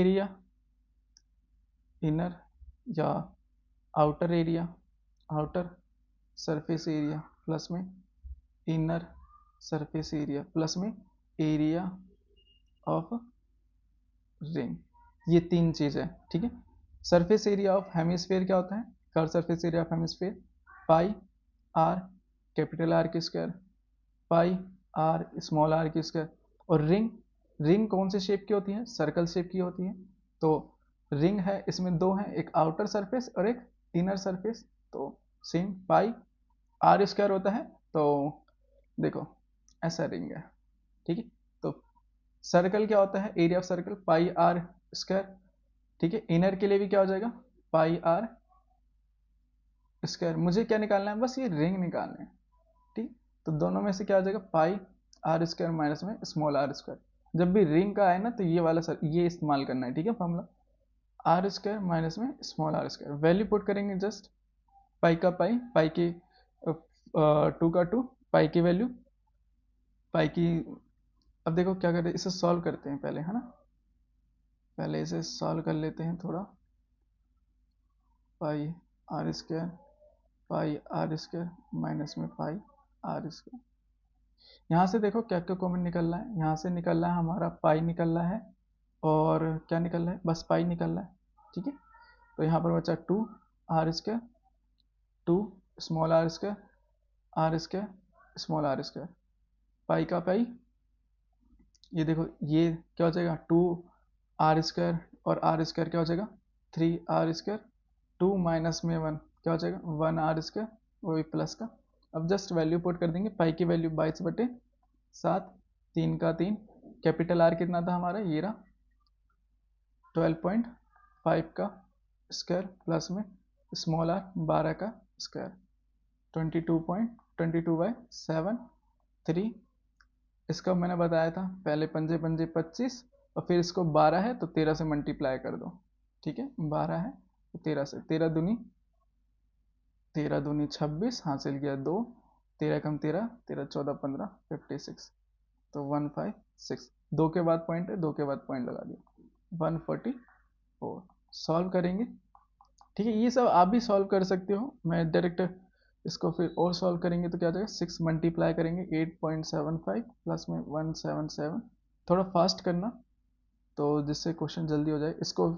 या आउटर सरफेस एरिया प्लस में इनर सरफेस एरिया प्लस में एरिया ऑफ रिंग, ये 3 चीज है, ठीक है। सरफेस एरिया ऑफ हेमिस्फीयर क्या होता है, curve surface area of hemisphere pi R capital R की square pi R small R की स्क्वायर, और रिंग कौन से शेप की होती है सर्कल शेप की होती है, तो रिंग है इसमें 2 हैं, एक आउटर सरफेस और एक इनर सरफेस, तो सेम पाई आर स्क्वायर होता है, तो देखो ऐसा रिंग है, ठीक है। तो सर्कल क्या होता है, area of circle pi are square, ठीक है। इनर के लिए भी क्या हो जाएगा, पाई आर स्क्वायर। मुझे क्या निकालना है, बस ये रिंग निकालना है, ठीक। तो दोनों में से क्या हो जाएगा, पाई आर स्क्वायर माइनस में स्मॉल आर स्क्वायर। जब भी रिंग का आए ना तो ये वाला सर ये इस्तेमाल करना है, ठीक है। फॉर्मूला आर स्क्वायर माइनस में small are square, value put करेंगे जस्ट, पाई का पाई, पाई के टू का टू, पाई की वैल्यू, पाई की। अब देखो क्या करें, इसे सॉल्व करते हैं पहले, है ना। पहले इसे सॉल्व कर लेते हैं थोड़ा। Pi are square, pi are square minus में पाई आर स्क्वायर। यहाँ से देखो क्या क्या कॉमन निकल रहा है, यहाँ से निकल रहा है हमारा पाई निकल रहा है, और क्या निकल रहा है, बस पाई निकल रहा है, ठीक है। तो यहाँ पर बचा two R square, two small are square, R square small are square, pi का पाई। ये देखो ये क्या हो जाएगा, टू आर स्क्वायर और आर स्क्वायर क्या हो जाएगा, three R square, two minus में वन क्या हो जाएगा, वन आर स्क्वायर, वो भी प्लस का। अब जस्ट वैल्यू पुट कर देंगे, पाई की वैल्यू 22/7, तीन का तीन, कैपिटल आर कितना था हमारा, ये रहा 12.5 का स्क्वायर, प्लस में स्मॉल आर 12 का स्क्वायर, 22.22/7, 3। इसका मैंने बताया था पहले पंजे पंजे 25, और फिर इसको 12 है तो 13 से मल्टीप्लाई कर दो, ठीक है। 12 है तो 13 से, 13 दूनी 26, हासिल किया 2, 13 कम 13, 13 14 15, 56, तो 156। दो के बाद पॉइंट है, दो के बाद पॉइंट लगा दिया, 144। सॉल्व करेंगे, ठीक है। ये सब आप भी सॉल्व कर सकते हो, मैं डायरेक्ट इसको फिर और सॉल्व करेंगे तो क्या आ जाएगा, 6 मल्टीप्लाई करेंगे 8.75 प्लस में 177। थोड़ा फास्ट करना तो जिससे क्वेश्चन जल्दी हो जाए। इसको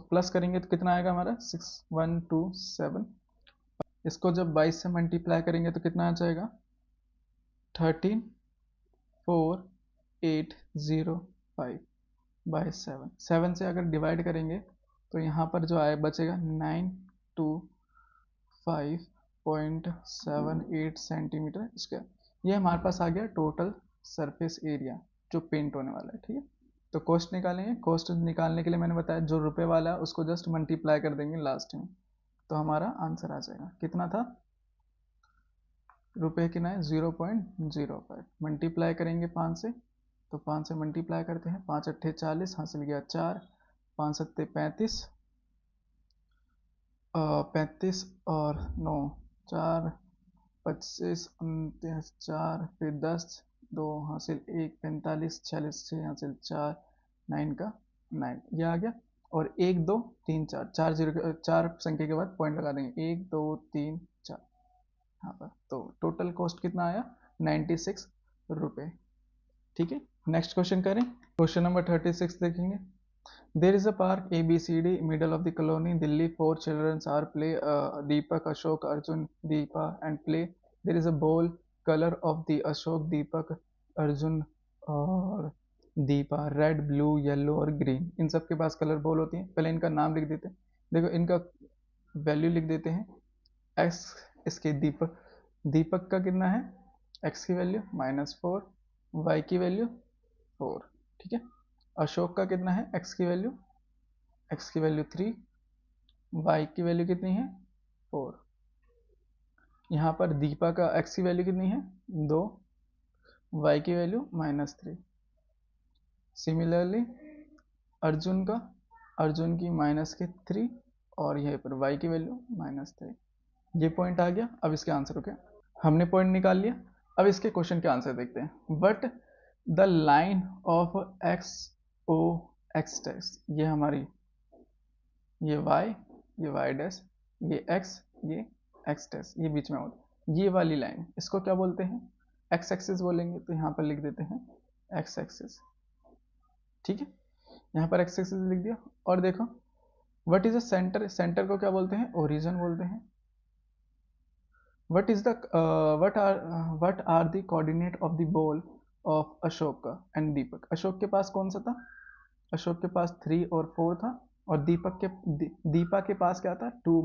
प्लस करेंगे तो कितना आएगा हमारा, 6127। इसको जब 22 से मल्टीप्लाई करेंगे तो कितना आ जाएगा, 13805/7। 7 से अगर डिवाइड करेंगे तो यहाँ पर जो आए बचेगा 925.78 सेंटीमीटर स्क्वायर। ये हमारे पास आ गया टोटल सरफेस एरिया जो पेंट होने वाला है, ठीक है। तो कॉस्ट निकालेंगे, कॉस्ट निकालने के लिए मैंने बताया जो रुपए वाला है उसको जस्ट मल्टीप्लाई कर देंगे लास्ट में, तो हमारा आंसर आ जाएगा। कितना था, रुपए कितना है, 0.05। मल्टीप्लाई करेंगे 5 से, तो 5 से मल्टीप्लाई करते हैं, 5 अट्ठे 40, हासिल गया 4, 5 सत्ते 35, 35 और 9 4, 25 29 4, फिर 10 2 हासिल 1, 45 46 6 हासिल 4, 9 का 9 ये आ गया। और 1 2 3 4, 4 जीरो, 4 संख्या के बाद पॉइंट लगा देंगे, 1 2 3 4 यहाँ पर। तो टोटल कॉस्ट कितना आया, 96 रुपये, ठीक है। नेक्स्ट क्वेश्चन करें, क्वेश्चन नंबर 36 देखेंगे। There is a park ABCD middle of the colony Delhi. 4 children are play Deepak, Ashok, Arjun, Deepa and play. There is a ball color of the Ashok, Deepak, Arjun और Deepa red blue yellow और green. इन सब के पास colour ball होती है। पहले इनका नाम लिख देते हैं, देखो इनका वैल्यू लिख देते हैं। एक्स इसके दीपक, दीपक का कितना है, एक्स की वैल्यू -4, वाई की वैल्यू 4, ठीक है। अशोक का कितना है, एक्स की वैल्यू 3, वाई की वैल्यू कितनी है 4। यहाँ पर दीपा का एक्स की वैल्यू कितनी है 2, वाई की वैल्यू -3। सिमिलरली अर्जुन का, अर्जुन की -3 और यहीं पर वाई की वैल्यू -3। ये पॉइंट आ गया। अब इसके आंसर हो गया, हमने पॉइंट निकाल लिया। अब इसके क्वेश्चन के आंसर देखते हैं। But the line of X O X dash, ये हमारी ये y डैश, ये x, ये x डैश, ये बीच में होता, ये वाली लाइन इसको क्या बोलते हैं, x एक्सिस बोलेंगे। तो यहाँ पर लिख देते हैं x एक्सिस, ठीक है। यहाँ पर x एक्सिस लिख दिया। और देखो what is the centre, centre को क्या बोलते हैं, ओरिजिन बोलते हैं। What is the what are the coordinate of the ball of Ashok and Deepak. Ashok के पास कौन सा था, अशोक के पास 3 और 4 था, और दीपा के पास क्या था, 2 -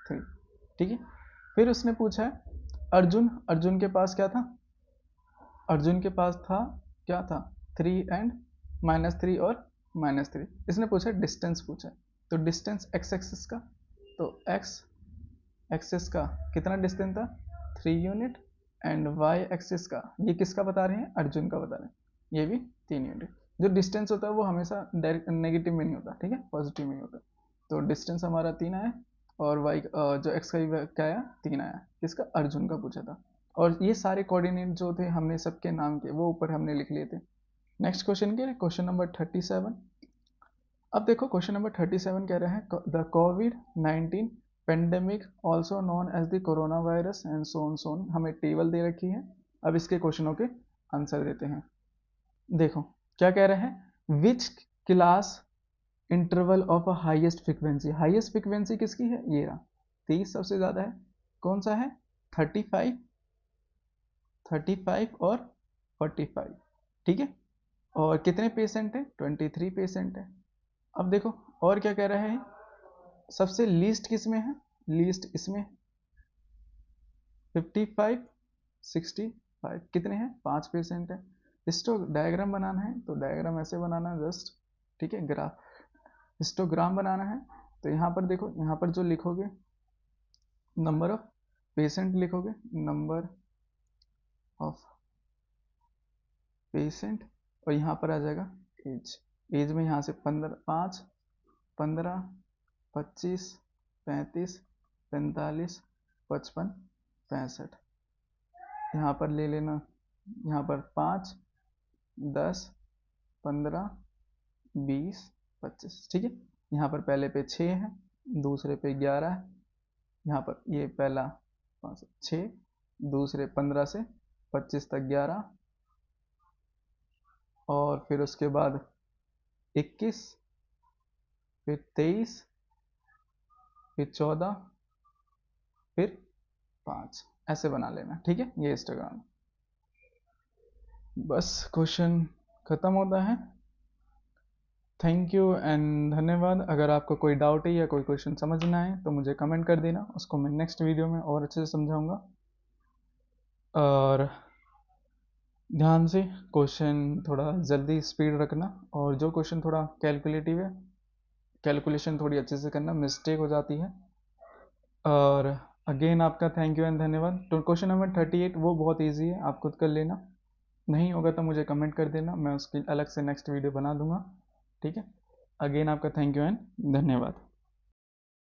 3, ठीक है। फिर उसने पूछा है अर्जुन, अर्जुन के पास क्या था, अर्जुन के पास था, क्या था, 3 एंड -3 और -3। इसने पूछा डिस्टेंस पूछा, तो डिस्टेंस एक्स एक्सिस का, तो एक्स एक्सिस का कितना डिस्टेंस था, 3 यूनिट, एंड वाई एक्सिस का, ये किसका बता रहे हैं, अर्जुन का बता रहे हैं, ये भी 3 यूनिट। जो डिस्टेंस होता है वो हमेशा डायरेक्ट नेगेटिव में नहीं होता, ठीक है, पॉजिटिव में ही होता है। तो डिस्टेंस हमारा 3 आया, और वाई जो एक्स का क्या आया, 3 आया, किसका, अर्जुन का पूछा था। और ये सारे कोऑर्डिनेट जो थे हमने सबके नाम के वो ऊपर हमने लिख लिए थे। नेक्स्ट क्वेश्चन के लिए, क्वेश्चन नंबर 37। अब देखो क्वेश्चन नंबर 37 कह रहे हैं द कोविड-19 pandemic also known as the corona virus and so on so on, हमें टेबल दे रखी है। अब इसके क्वेश्चनों के आंसर देते हैं। देखो क्या कह रहे हैं, which class interval of a highest frequency, highest frequency किसकी है, ये रहा, 30 सबसे ज्यादा है, कौन सा है, 35, 35 और 45, ठीक है, और कितने पेशेंट है, 23 पेशेंट है। अब देखो और क्या कह रहे हैं, सबसे लीस्ट किस में है, लीस्ट इसमें 55, 65, कितने हैं, 5 पेशेंट है। हिस्टो डायग्राम बनाना है तो डायग्राम ऐसे बनाना है जस्ट, ठीक है, ग्राफ, हिस्टोग्राम बनाना है। तो यहाँ पर देखो, यहाँ पर जो लिखोगे नंबर ऑफ पेशेंट लिखोगे, नंबर ऑफ पेशेंट, और यहाँ पर आ जाएगा एज, एज में यहाँ से 5, 15, 25, 35, 45, 55, 65, यहाँ पर ले लेना, यहाँ पर 5, 10, 15, 20, 25, ठीक है। यहाँ पर पहले पे 6 है, दूसरे पे 11 है, यहाँ पर ये पहला 6, दूसरे 15 से 25 तक 11, और फिर उसके बाद 21, फिर 23, फिर 14, फिर 5, ऐसे बना लेना, ठीक है, ये हिस्टोग्राम। बस क्वेश्चन खत्म होता है। थैंक यू एंड धन्यवाद। अगर आपको कोई डाउट है या कोई क्वेश्चन समझ ना आए तो मुझे कमेंट कर देना, उसको मैं नेक्स्ट वीडियो में और अच्छे से समझाऊंगा। और ध्यान से क्वेश्चन थोड़ा जल्दी स्पीड रखना, और जो क्वेश्चन थोड़ा कैलकुलेटिव है, कैलकुलेशन थोड़ी अच्छे से करना, मिस्टेक हो जाती है। और अगेन आपका थैंक यू एंड धन्यवाद। तो क्वेश्चन नंबर 38 वो बहुत ईजी है, आप खुद कर लेना, नहीं होगा तो मुझे कमेंट कर देना, मैं उसकी अलग से नेक्स्ट वीडियो बना दूंगा, ठीक है। अगेन आपका थैंक यू एंड धन्यवाद।